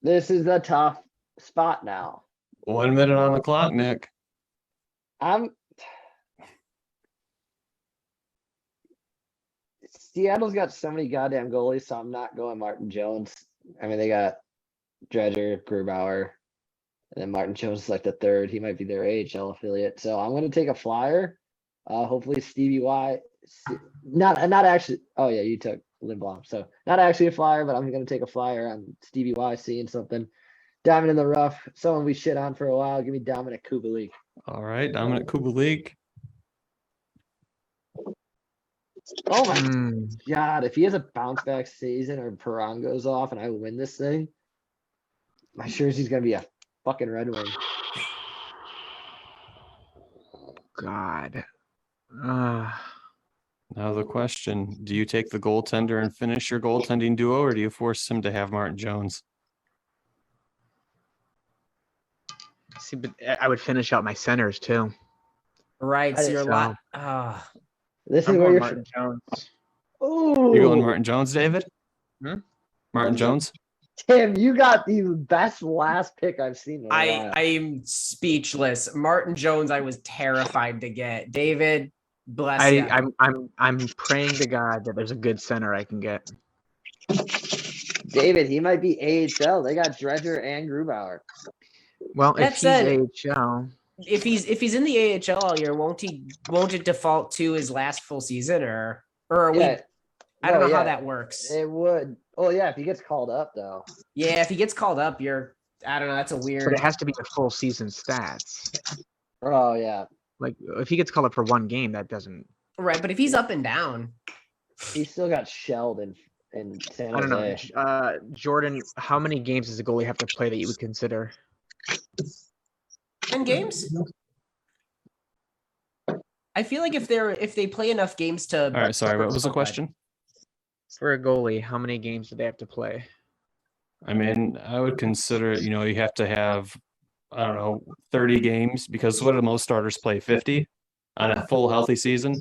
This is a tough spot now. 1 minute on the clock, Nick. Seattle's got so many goddamn goalies, so I'm not going Martin Jones. I mean, they got Dredger, Grubauer, and then Martin Jones is like the third. He might be their AHL affiliate. So I'm going to take a flyer. Hopefully Stevie Y. Not actually. Oh yeah, you took Lindblom. So not actually a flyer, but I'm going to take a flyer on Stevie Y seeing something. Diamond in the rough. Someone we shit on for a while. Give me Dominic Kubalik. All right, Dominic Kubalik. Oh my Hmm. God, if he has a bounce back season or Perron goes off and I win this thing, my sure he's gonna be a fucking Red Wing. God. Now the question, do you take the goaltender and finish your goaltending duo, or do you force him to have Martin Jones? See, but I would finish out my centers too. Right, so you're a so- lot. This is I'm where going you're. Martin Jones. Ooh, You going Martin Jones, David? Hmm? Martin Jones? Tim, you got the best last pick I've seen. In a while. I'm speechless. Martin Jones, I was terrified to get. David, bless you. I'm praying to God that there's a good center I can get. David, he might be AHL. They got Dredger and Grubauer. Well, That if he's said- AHL, If he's in the AHL all year, won't it default to his last full season or are we? Yeah, I don't no, know how yeah, that works. it would. Oh yeah, if he gets called up though. Yeah, if he gets called up, I don't know. That's a but weird. it has to be the full season stats. Oh yeah, Like if he gets called up for one game, that doesn't. Right, but if he's up and down, he still got shelled in San I don't know. Jose. Jordan, how many games does a goalie have to play that you would consider? 10 games. I feel like if they play enough games to. All right, sorry, what was the question? For a goalie, how many games do they have to play? I mean, I would consider, you have to have, I don't know, 30 games, because what do most starters play? 50 on a full healthy season?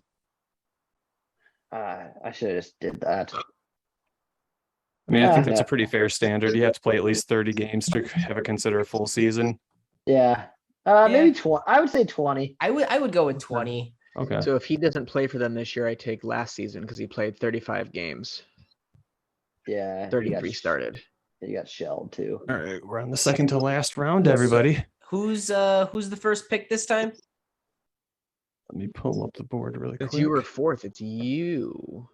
I should have just did that. I mean, I think Yeah. that's a pretty fair standard. You have to play at least 30 games to have it consider a full season. Yeah. Maybe 20. I would say 20. I would go with 20. Okay. So if he doesn't play for them this year, I take last season because he played 35 games. Yeah. 33 started. He got shelled too. All right, we're on the second to last round, everybody. Who's the first pick this time? Let me pull up the board really quick. Since you were fourth, it's you.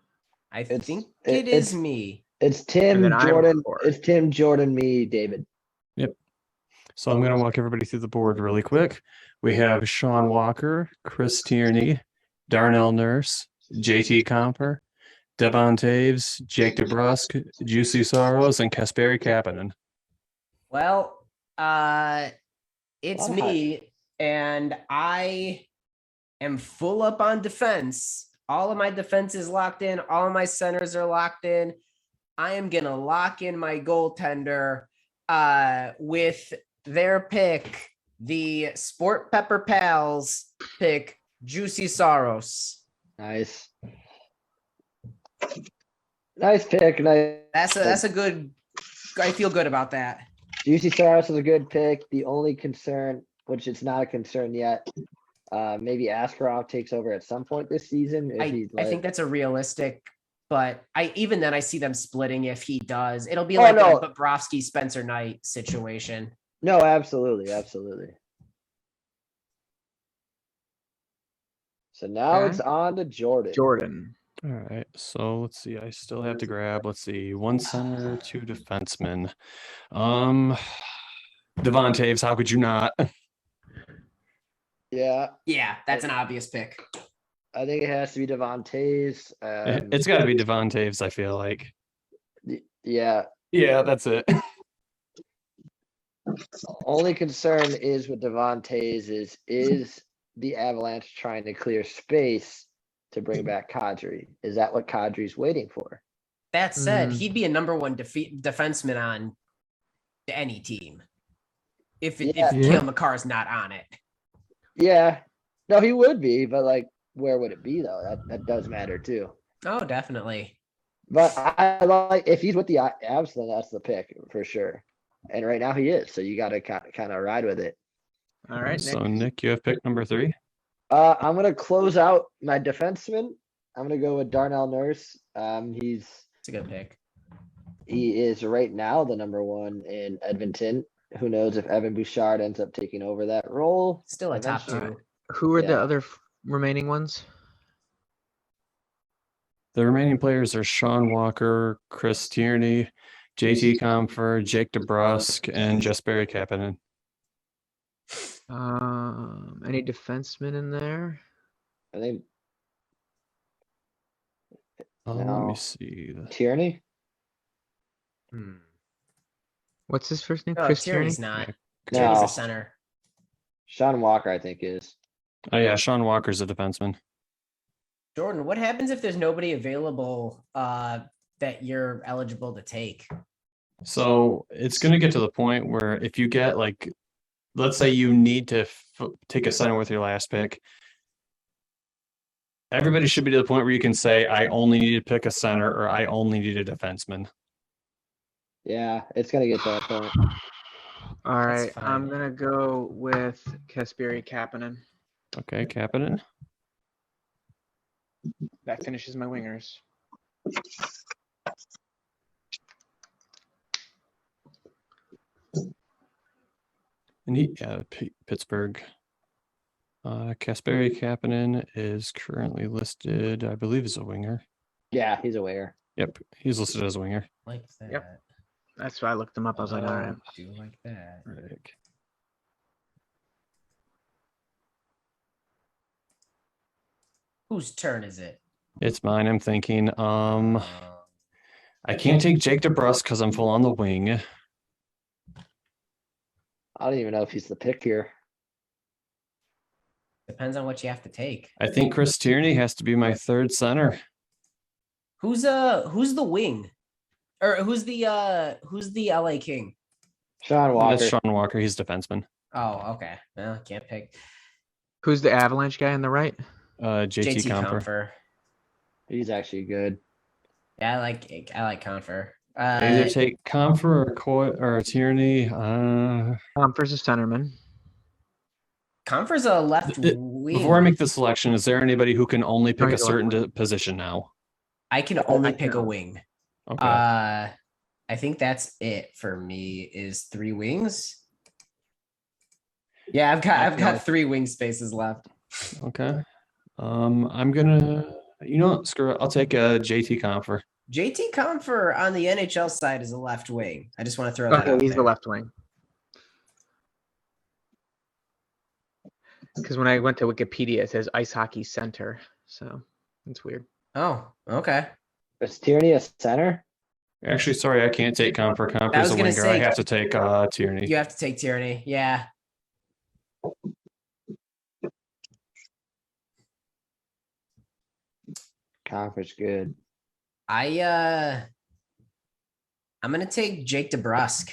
I It's- think it- it is it's- me. It's Tim, And then I Jordan. was 4. It's Tim, Jordan, me, David. So I'm going to walk everybody through the board really quick. We have Sean Walker, Chris Tierney, Darnell Nurse, JT Comper, Devon Taves, Jake DeBrusque, Juicy Sorrows, and Kasperi Kapanen. Well, it's Wow. me, and I am full up on defense. All of my defense is locked in. All of my centers are locked in. I am gonna lock in my goaltender with their pick, the Sport Pepper Pals pick, Juicy Sorrows. Nice. Nice pick. Nice. That's a good. I feel good about that. Juicy Saros is a good pick. The only concern, which it's not a concern yet, maybe Askarov takes over at some point this season. If I he's think like, that's a realistic, but even then I see them splitting if he does. It'll be Oh, like no. a Bobrovsky Spencer Knight situation. no, absolutely, absolutely. So now Okay. it's on to Jordan. Jordan. All right, so let's see. I still have to grab, let's see, 1 center, 2 defensemen. Devon Taves, how could you not? Yeah, Yeah, that's an obvious pick. I think it has to be Devon Taves. It's got to be Devon Taves, I feel like. Yeah, Yeah, that's it. Only concern is with Devontae's is the Avalanche trying to clear space to bring back Kadri? Is that what Kadri's waiting for? That said, Mm. he'd be a number one defenseman on any team. If Yeah. Cale Makar's not on it. Yeah, no, he would be, but like, where would it be though? That does matter too. Oh, definitely. But I like if he's with the Avs, then that's the pick for sure. And right now he is, so you got to kind of ride with it. All right, So Nick. Nick, you have pick number 3. I'm gonna close out my defenseman. I'm gonna go with Darnell Nurse. It's a good pick. He is right now the number 1 in Edmonton. Who knows if Evan Bouchard ends up taking over that role? Still a top Eventually. 2. Who are the Yeah. other remaining ones? The remaining players are Sean Walker, Chris Tierney, JT Comfer, Jake DeBrusk, and Jesperi Kapanen. Any defensemen in there? I think Let me No. see. Tierney. What's his first name? Oh, Chris Tierney? Tierney's not. Yeah. Tierney's No. a center. Sean Walker, I think is. Oh yeah, Sean Walker's a defenseman. Jordan, what happens if there's nobody available that you're eligible to take? So it's going to get to the point where if you get like, let's say you need to take a center with your last pick, everybody should be to the point where you can say, I only need to pick a center or I only need a defenseman. Yeah, it's gonna get to that point. All That's right, I'm fine. gonna go with Kasperi Kapanen. Okay, Kapanen. That finishes my wingers. And Pittsburgh. Kasperi Kapanen is currently listed, I believe, as a winger. Yeah, he's aware. Yep, he's listed as a winger. Like that. Yep. That's why I looked them up. I was like, all right. Do like that. Rick. Whose turn is it? It's mine. I'm thinking. I can't take Jake DeBrusk because I'm full on the wing. I don't even know if he's the pick here. Depends on what you have to take. I think Chris Tierney has to be my third center. Who's the wing? Or who's the LA King? Sean Walker. That's Sean Walker. He's defenseman. Oh, okay. Well, can't pick. Who's the Avalanche guy on the right? JT JT Comfer. Comfer. He's actually good. Yeah, I like Comfer. Either take Comfer or Coy or Tierney. Versus centerman. Comfer's a left wing. Before I make the selection, is there anybody who can only pick a he's a left certain position now? I can only I pick a know. wing. Okay. I think that's it for me. Is 3 wings. Yeah, I've got 3 wing spaces left. Okay. I'm gonna, screw it. I'll take JT Comfer. JT Comfer on the NHL side is a left wing. I just want to throw that Okay, out he's there. the left wing. Because when I went to Wikipedia, it says ice hockey center. So it's weird. Oh, okay. Is Tierney a center? Actually, sorry, I can't take Comfer. I Comfer's was a gonna winger. I say- have to take Tierney. You have to take Tierney. Yeah. Conference good. I'm gonna take Jake DeBrusk.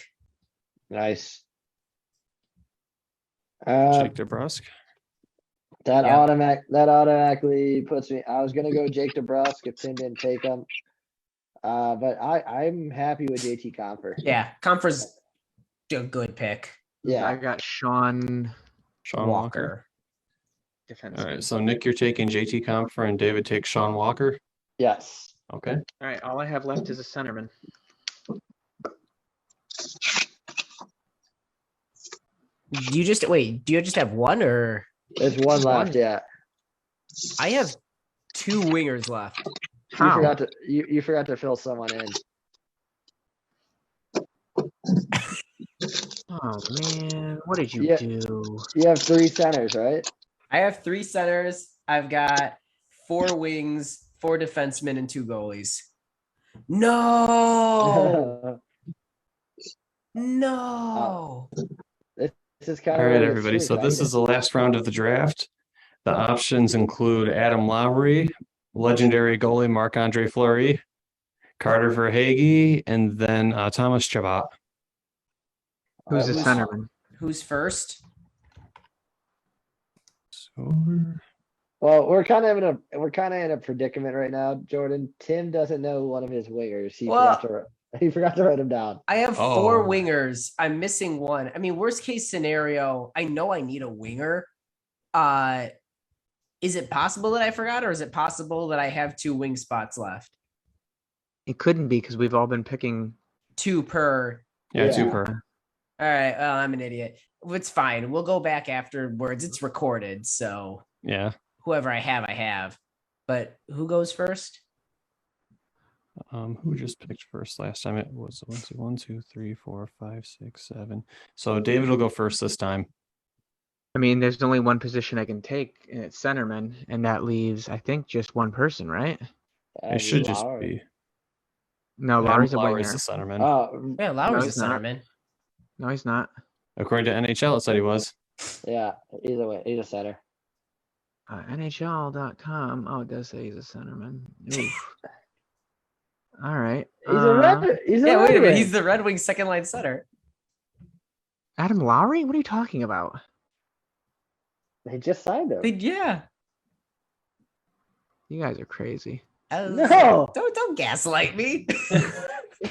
Nice. Jake DeBrusk. That Yeah. automatically puts me. I was gonna go Jake DeBrusk if Tim didn't take him. But I'm happy with JT Comfer. Yeah, Comfer's a good pick. I Yeah, got Sean Sean Walker. defense. All right. So Nick, you're taking JT Comfer and David takes Sean Walker. yes. Okay. All right, all I have left is a centerman. Do you just have one or There's one left, yeah. I have 2 wingers left. How? You forgot to fill someone in. Oh man, what did you Yeah. do? You have 3 centers, right? I have 3 centers. I've got 4 wings, 4 defensemen, and 2 goalies. No, No. This is kind All of right, everybody. So this is the last round of the draft. The options include Adam Lowry, legendary goalie Marc-Andre Fleury, Carter Verhaeghe, and then Thomas Chabot. Who's the who's- centerman? Who's first? So, Well, we're kind of in a predicament right now, Jordan. Tim doesn't know one of his wingers. He forgot to write him down. I have four Oh. wingers. I'm missing one. I mean, worst case scenario, I know I need a winger. Is it possible that I forgot, or is it possible that I have 2 wing spots left? It couldn't be because we've all been picking. 2 per. yeah, 2 Yeah. per. All right. Well, I'm an idiot. It's fine. We'll go back afterwards. It's recorded. So Yeah. whoever I have. But who goes first? Who just picked first last time? It was 1, 2, 3, 4, 5, 6, 7. So David will go first this time. I mean, there's only one position I can take, and it's centerman, and that leaves, I think, just one person, right? It should just be. No, Adam Lowry's a Lowry's winger. the centerman. Oh, Yeah, Lowry's a he's not. centerman. No, he's not. According to NHL, it said he was. yeah. Either way, he's a center. NHL.com. Oh, it does say he's a centerman. Oof. All right. He's a red. He's a Yeah, wait a Red minute. Wing. He's the Red Wings second line center. Adam Lowry? What are you talking about? They just signed him. Yeah. You guys are crazy. No. Don't gaslight me.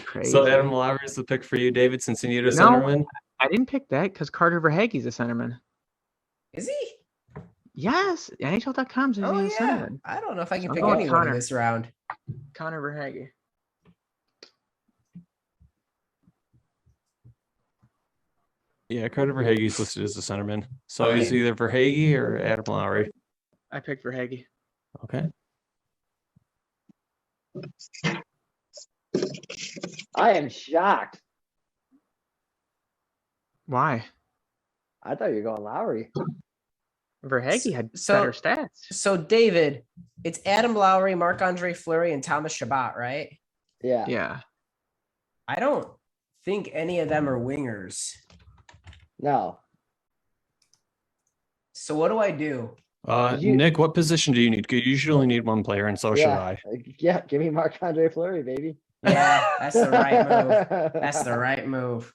Crazy. So Adam Lowry is the pick for you, David, since you need a No. centerman. I didn't pick that because Carter Verhaeghe's a centerman. Is he? Yes, NHL.com says Oh he's a yeah. centerman. I don't know if I can I'm pick going anyone in Connor. this round. Connor Verhaeghe. Yeah, Carter Verhaeghe's listed as a centerman. So Okay. he's either Verhaeghe or Adam Lowry. I picked Verhaeghe. Okay. I am shocked. Why? I thought you were going Lowry. Verhaeghe had So- better stats. So David, it's Adam Lowry, Marc-Andre Fleury, and Thomas Chabot, right? Yeah. Yeah. I don't think any of them are wingers. No. So what do I do? You- Nick, what position do you need? 'Cause you usually need one player, and so should yeah. I. Yeah. Give me Marc-Andre Fleury, baby. Yeah, that's the right move. That's the right move.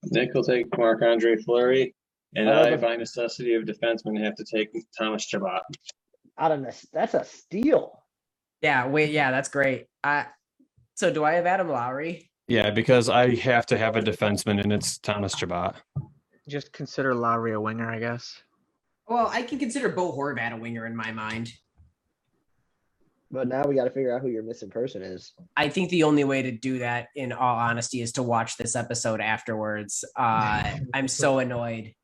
Nick will take Marc-Andre Fleury, and I love I, it. by necessity of defenseman, have to take Thomas Chabot. Out of this, that's a steal. Yeah, wait, yeah, that's great. So do I have Adam Lowry? Yeah, because I have to have a defenseman, and it's Thomas Chabot. Just consider Lowry a winger, I guess. Well, I can consider Bo Horvat a winger in my mind. But now we got to figure out who your missing person is. I think the only way to do that, in all honesty, is to watch this episode afterwards. I'm so annoyed.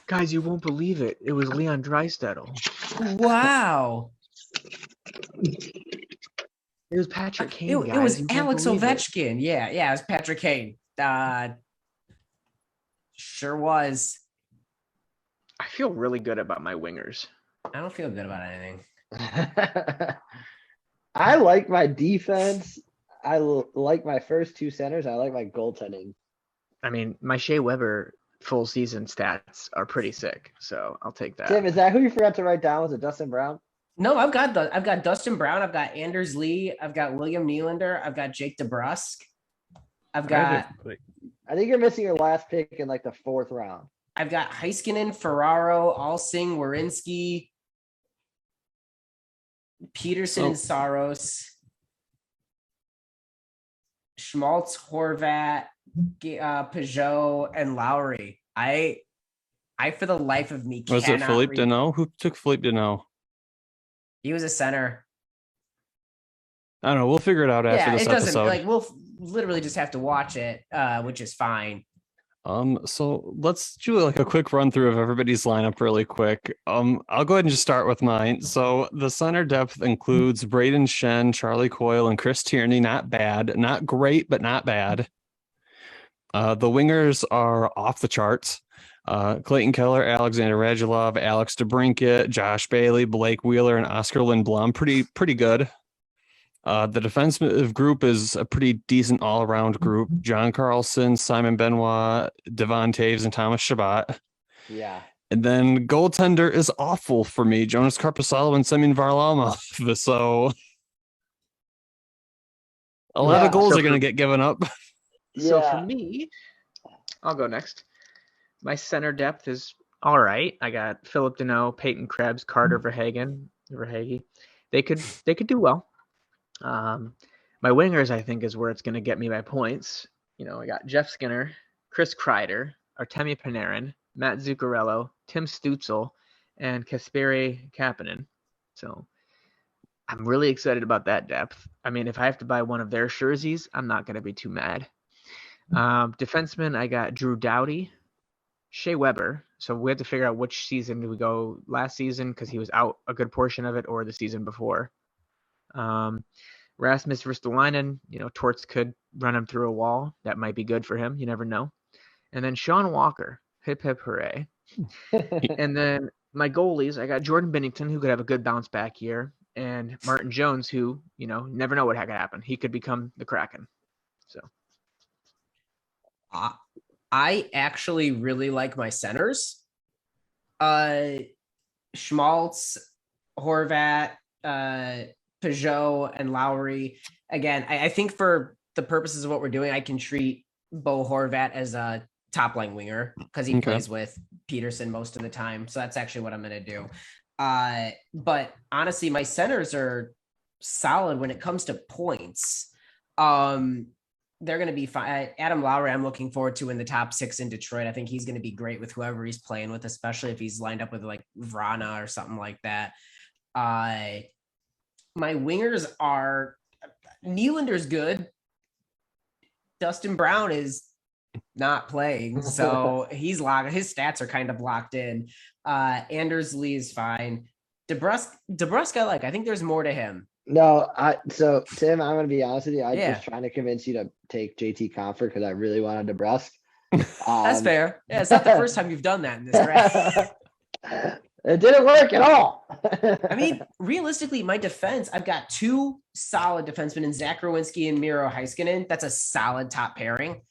Guys, you won't believe it. It was Leon Draisaitl. Wow. It was Patrick Kane, It guys. was You won't Alex believe it. Ovechkin. Yeah, it was Patrick Kane. Sure was. I feel really good about my wingers. I don't feel good about anything. I like my defense. Like my first 2 centers. I like my goaltending. I mean, my Shea Weber full season stats are pretty sick, so I'll take that. Tim, is that who you forgot to write down? Was it Dustin Brown? No, I've got Dustin Brown. I've got Anders Lee. I've got William Nylander. I've got Jake DeBrusk. I've got I think you're missing your last pick in like the 4th round. Heiskanen, Ferraro, Alsing, Werenski, Peterson, and Saros, Schmaltz, Horvat, Peugeot, and Lowry. I for the life of me Was it cannot Philippe read- Deneau? Who took Philippe Deneau? He was a center. I don't know. We'll figure it out after Yeah, this it doesn't episode. like we'll literally just have to watch it, which is fine. So let's do like a quick run through of everybody's lineup really quick. I'll go ahead and just start with mine. So the center depth includes Braden Shen, Charlie Coyle, and Chris Tierney. Not bad, not great, but not bad. The wingers are off the charts. Clayton Keller, Alexander Radulov, Alex DeBrincat, Josh Bailey, Blake Wheeler, and Oscar Lindblom. Pretty good. The defensive group is a pretty decent all-around group. John Carlson, Simon Benoit, Devon Taves, and Thomas Shabbat. Yeah. And then goaltender is awful for me. Jonas Karpusalo and Semyon Varlamov. So a lot Yeah. of goals So are going to for- get given up. So for Yeah. me, I'll go next. My center depth is all right. I got Philip Deneau, Peyton Krebs, Carter Verhaeghe. They could do well. My wingers, I think, is where it's going to get me my points. I got Jeff Skinner, Chris Kreider, Artemi Panarin, Matt Zuccarello, Tim Stutzel, and Kasperi Kapanen. So I'm really excited about that depth. I mean, if I have to buy one of their jerseys, I'm not going to be too mad. Defenseman, I got Drew Doughty, Shea Weber. So we have to figure out which season do we go last season because he was out a good portion of it, or the season before. Rasmus Ristolainen, Torts could run him through a wall. That might be good for him. You never know. And then Sean Walker, hip hip hooray. And then my goalies, I got Jordan Binnington, who could have a good bounce back year, and Martin Jones, who, never know what could happen. He could become the Kraken. So I actually really like my centers. Schmaltz, Horvat, Peugeot, and Lowry. Again, I think for the purposes of what we're doing, I can treat Bo Horvat as a top line winger because he plays with Peterson most of the time. So that's actually what I'm going to do. But honestly, my centers are solid when it comes to points. They're going to be fine. Adam Lowry, I'm looking forward to in the top 6 in Detroit. I think he's going to be great with whoever he's playing with, especially if he's lined up with like Vrana or something like that. My wingers are Nylander's good. Dustin Brown is not playing, so he's locked. His stats are kind of locked in. Anders Lee is fine. DeBrusk, I think there's more to him. No, so Tim, I'm gonna be honest with you. I'm Yeah. just trying to convince you to take JT Comfort because I really wanted DeBrusk. That's fair. Yeah, it's not the first time you've done that in this draft. It didn't work at all. I mean, realistically, my defense, I've got 2 solid defensemen in Zach Rowinski and Miro Heiskanen. That's a solid top pairing.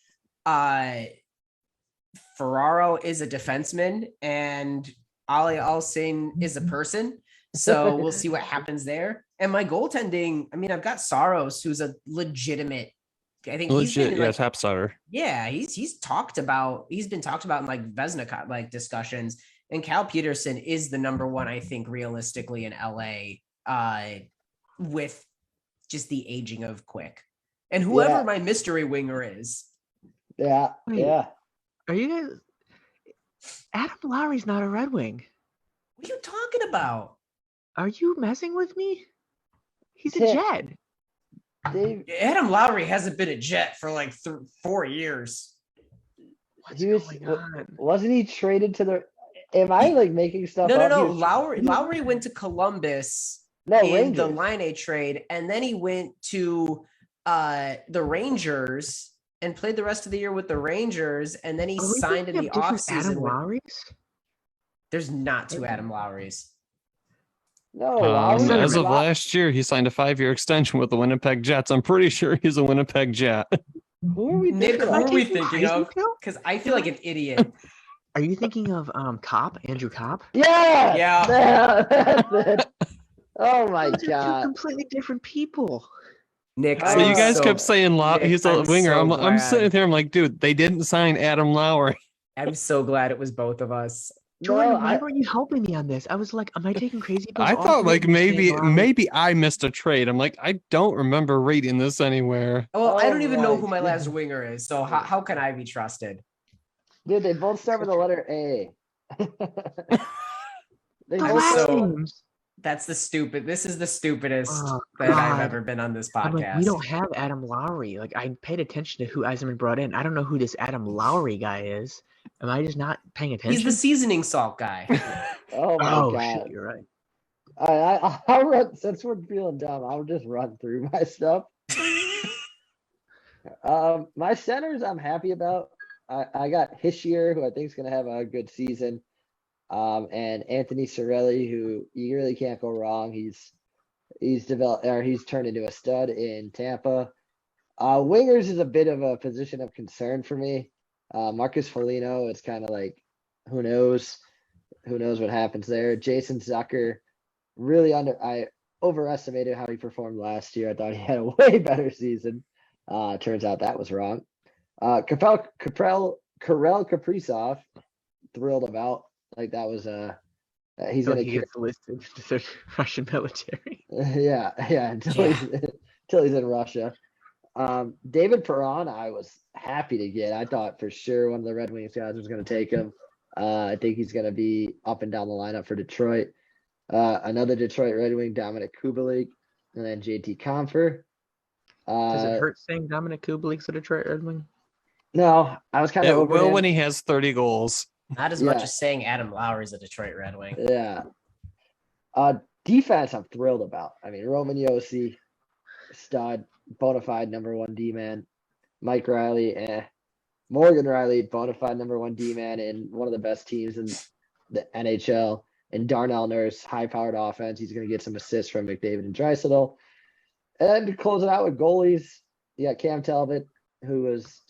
Ferraro is a defenseman and Ali Alsing is a person. So we'll see what happens there. And my goaltending, I mean, I've got Saros, who's a legitimate, I think he's been in, top starter. Yeah, he's been talked about in like Vezina like discussions. And Cal Peterson is the number 1, I think, realistically in LA, with just the aging of Quick. And whoever my mystery winger is. Yeah. Wait. Yeah. are you guys? Adam Lowry's not a Red Wing. What are you talking about? Are you messing with me? He's a Tim. Jet. Dave, Adam Lowry hasn't been a Jet for like 4 years. What's he was going on? wasn't he traded to the? Am I like making stuff No. up? He was- Lowry went to Columbus No, in the Rangers. Line A trade, and then he went to the Rangers and played the rest of the year with the Rangers, and then he Are we signed in thinking the of different Adam offseason. Lowrys? There's not 2 Adam Lowrys. No, Lowry- Center As of Low- last year, he signed a 5-year extension with the Winnipeg Jets. I'm pretty sure he's a Winnipeg Jet. Who are we Nick, thinking who of? are we thinking of? Because I feel like an idiot. Are you thinking of Kopp, Andrew Kopp? Yeah. Yeah. That's it. Oh my Those are two god. completely different people. Nick, So So you I'm guys so- kept saying Nick, he's a I'm winger. so I'm sitting glad. there. I'm like, dude, they didn't sign Adam Lowry. I'm so glad it was both of us. Jordan, No, why I, weren't you helping me on this? I was like, am I taking crazy pills? I All thought three like of you saying maybe Lowry. I missed a trade. I'm like, I don't remember reading this anywhere. Well, I Oh don't even know my who my last God. winger is, so how can I be trusted? dude, they both start with the letter A. They The I'm both last so- start- names. This is the stupidest Oh, that I've God. ever been on this I'm like, podcast. we don't have Adam Lowry. Like, I paid attention to who Eisenman brought in. I don't know who this Adam Lowry guy is. Am I just not paying attention? He's the seasoning salt guy. Oh my oh, god. shit, you're right. I'll run since we're feeling dumb. I'll just run through my stuff. My centers I'm happy about. I got Hischier, who I think is gonna have a good season. And Anthony Cirelli, who you really can't go wrong. He's He's developed, or he's turned into a stud in Tampa. Wingers is a bit of a position of concern for me. Marcus Foligno, it's kind of like, who knows? Who knows what happens there? Jason Zucker, I overestimated how he performed last year. I thought he had a way better season. Turns out that was wrong. Karel Kaprizov, thrilled about. Like that was he's So gonna he gets listed to the Russian military. yeah until he's in Russia. David Perron, I was happy to get. I thought for sure one of the Red Wings guys was going to take him. I think he's going to be up and down the lineup for Detroit. Another Detroit Red Wing, Dominic Kubalik, and then JT Compher. Does it hurt saying Dominic Kubalik's a Detroit Red Wing? No, I was kind It of will when he has 30 goals. Not as much Yeah. as saying Adam Lowry's a Detroit Red Wing. Yeah. Defense, I'm thrilled about. I mean, Roman Yossi, stud, bona fide number one D-man. Mike Riley, Morgan Riley, bona fide number one D-man in one of the best teams in the NHL. And Darnell Nurse, high-powered offense. He's going to get some assists from McDavid and Draisaitl. And then to close it out with goalies, you got Cam Talbot, who was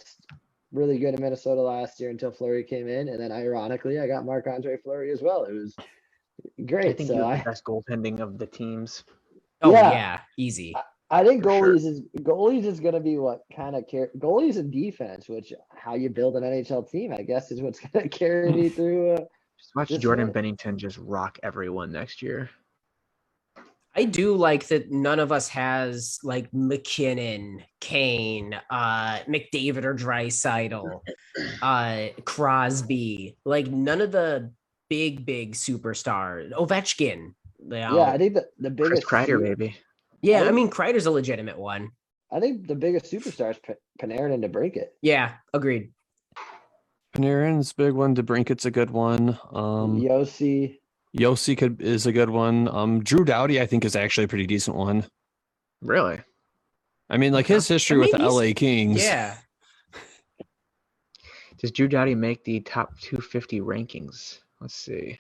really good in Minnesota last year until Fleury came in. And then ironically, I got Marc-Andre Fleury as well. It was great. I think So he was the best goaltending of the teams. Oh Yeah. yeah, easy. I think For sure. goalies is going to be what kind of goalies and defense, which how you build an NHL team, I guess, is what's going to carry me through. Just watch Just Jordan right. Bennington just rock everyone next year. I do like that none of us has like McKinnon, Kane, McDavid or Draisaitl, Crosby, like none of the big superstars. Ovechkin. Yeah, I think the Chris biggest Kreider, baby. Yeah, I think- mean Kreider's a legitimate one. I think the biggest superstar is Panarin and DeBrincat. Yeah, agreed. Panarin's a big one. DeBrincat's a good one. Yossi. Yossi is a good one. Drew Doughty, I think, is actually a pretty decent one. Really? I mean, like his history I with mean, the LA Kings. Yeah. Does Drew Doughty make the top 250 rankings? Let's see.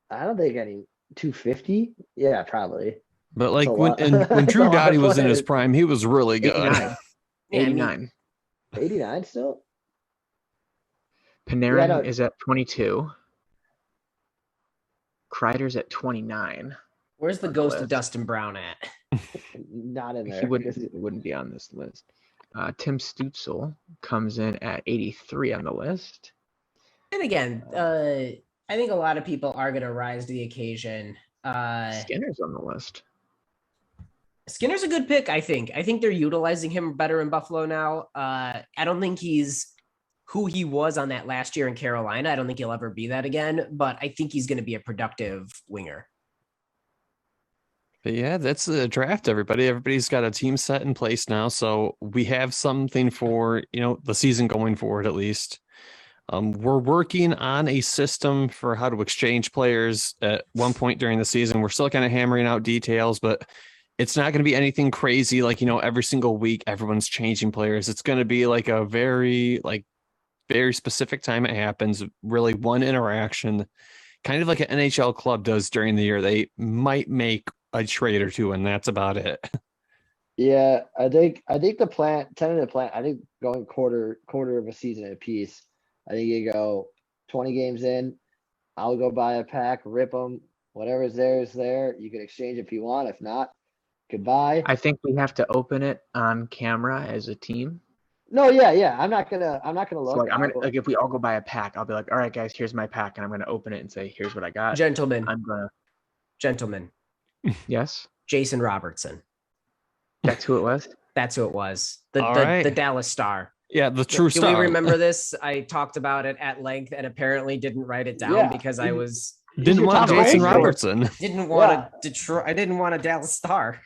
I don't think any 250. Yeah, probably. But like a when lot. when It's a Drew lot of Doughty was in his players. prime, he was really good. 89. Yeah, I mean, 89. 89 still. Panarin no. is at 22. Kreider's at 29. Where's the On the ghost of list. Dustin Brown at? Not in there. He wouldn't be on this list. Tim Stutzel comes in at 83 on the list. And again, I think a lot of people are going to rise to the occasion. Skinner's on the list. Skinner's a good pick, I think. I think they're utilizing him better in Buffalo now. I don't think he's who he was on that last year in Carolina. I don't think he'll ever be that again, but I think he's going to be a productive winger. But yeah, that's the draft, everybody. Everybody's got a team set in place now. So we have something for, the season going forward, at least. We're working on a system for how to exchange players at one point during the season. We're still kind of hammering out details, but it's not going to be anything crazy. Like, every single week, everyone's changing players. It's going to be like a very specific time it happens. Really one interaction, kind of like an NHL club does during the year. They might make a trade or two, and that's about it. Yeah, I think the tentative plan. I think going quarter of a season at a piece. I think you go 20 games in. I'll go buy a pack, rip them. Whatever's there is there. You can exchange if you want. If not, goodbye. I think we have to open it on camera as a team. No, yeah. I'm not gonna So look. like if we all go buy a pack, I'll be like, all right, guys, here's my pack, and I'm gonna open it and say, here's what I got. Gentlemen, Gentlemen, yes, Jason Robertson. that's who it was. That's who it was. The All right. the Dallas Star. Yeah, the true Do star. we remember this? I talked about it at length and apparently didn't write it down Yeah. because I was Didn't your want top Jason ranked? Robertson. didn't want Yeah. a Detroit. I didn't want a Dallas Star.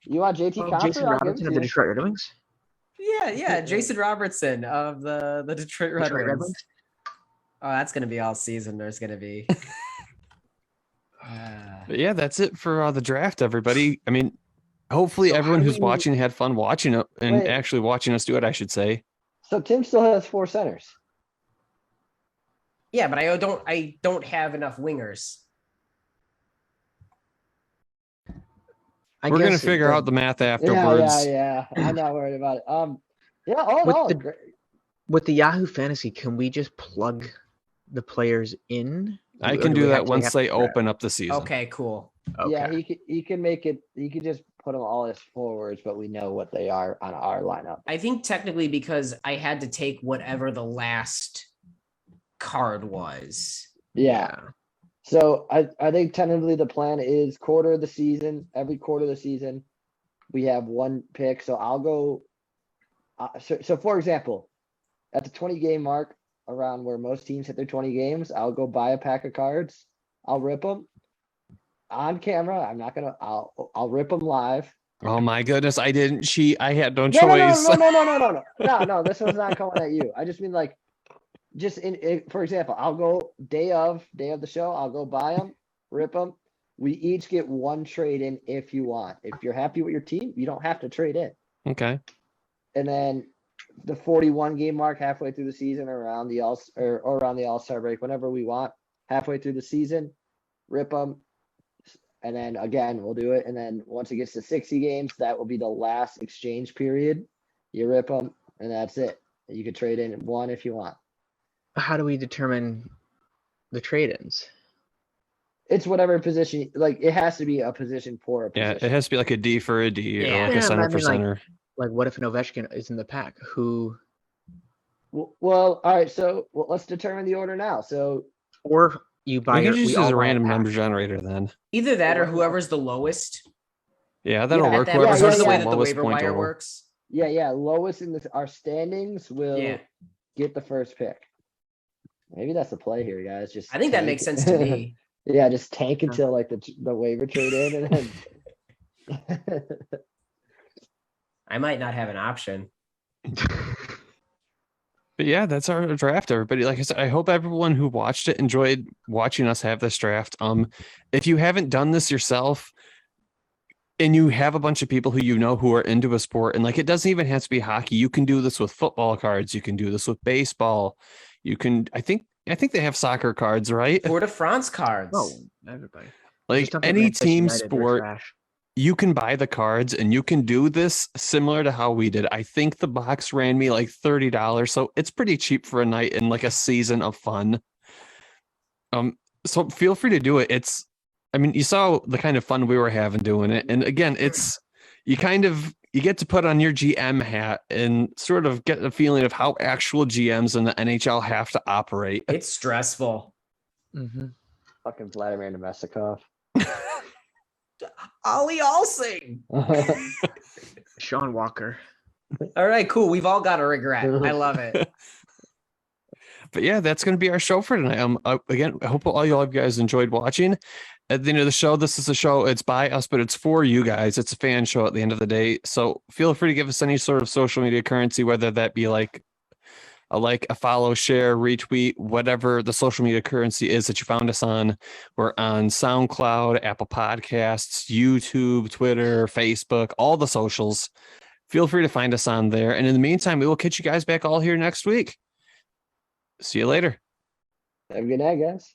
You want JT Oh, Compher? Jason I'll give it Robertson to of the you. Detroit Red Wings. Yeah, Jason Robertson of the Detroit Red Detroit Red Wings. Wings. Oh, that's gonna be all season. There's gonna be. But yeah, that's it for the draft, everybody. I mean, hopefully So everyone how do who's we- watching had fun watching it and Wait. actually watching us do it, I should say. So Tim still has 4 centers. Yeah, but I don't have enough wingers. We're gonna guess figure out the math afterwards. Yeah. I'm not worried about it. Yeah, all in With all, the- great. with the Yahoo Fantasy, can we just plug the players in? I Or can do do we that actually once have they to draft? open up the season. Okay, cool. Yeah, Okay. he can make it. He can just put them all as forwards, but we know what they are on our lineup. I think technically because I had to take whatever the last card was. Yeah. So I think tentatively the plan is quarter of the season. Every quarter of the season, we have one pick. So I'll go. So for example, at the 20 game mark, around where most teams hit their 20 games, I'll go buy a pack of cards. I'll rip them on camera. I'm not gonna. I'll rip them live. Oh my goodness, I didn't cheat. I had no No, choice. no. This one's not coming at you. I just mean like, just for example, I'll go day of the show. I'll go buy them, rip them. We each get one trade in if you want. If you're happy with your team, you don't have to trade in. Okay. And then the 41 game mark, halfway through the season, or around the All-Star break, whenever we want, halfway through the season, rip them. And then again, we'll do it. And then once it gets to 60 games, that will be the last exchange period. You rip them, and that's it. You could trade in one if you want. How do we determine the trade-ins? It's whatever position. Like it has to be a position for a Yeah, position. it has to be like a D for a D or Yeah. like Yeah, a center I for mean, like- center. Like, what if an Ovechkin is in the pack? Who, Well, all right. So let's determine the order now. So or you buy We your, can just we use all a buy random pack. number generator then. Either that or Or- whoever's the lowest. Yeah, that'll Yeah, work. That Whoever works. yeah, has the the way that the lowest waiver point wire total. works. yeah. Lowest in our standings will Yeah, get the first pick. Maybe that's the play here, guys. Just I think that tank makes it. sense to me. Yeah, just tank until like the waiver trade in, and then I might not have an option. But yeah, that's our draft, everybody. Like I said, I hope everyone who watched it enjoyed watching us have this draft. If you haven't done this yourself and you have a bunch of people who you know who are into a sport, and like it doesn't even have to be hockey, you can do this with football cards, you can do this with baseball. You can, I think they have soccer cards, right? Tour de France cards. Oh, everybody. Like Just don't think any Manchester team United, they're sport, trash. you can buy the cards and you can do this similar to how we did. I think the box ran me like $30, so it's pretty cheap for a night and like a season of fun. So feel free to do it. I mean, you saw the kind of fun we were having doing it, and again, you get to put on your GM hat and sort of get the feeling of how actual GMs in the NHL have to operate. It's stressful. Mm-hmm. fucking Vladimir Nemestikov. Ollie Alsing. Sean Walker. All right, cool. We've all got a regret. I love it. But yeah, that's going to be our show for tonight. Again, I hope all you guys enjoyed watching. At the end of the show, this is a show. It's by us, but it's for you guys. It's a fan show at the end of the day. So feel free to give us any sort of social media currency, whether that be like, a follow, share, retweet, whatever the social media currency is that you found us on. We're on SoundCloud, Apple Podcasts, YouTube, Twitter, Facebook, all the socials. Feel free to find us on there. And in the meantime, we will catch you guys back all here next week. See you later. Have a good night, guys.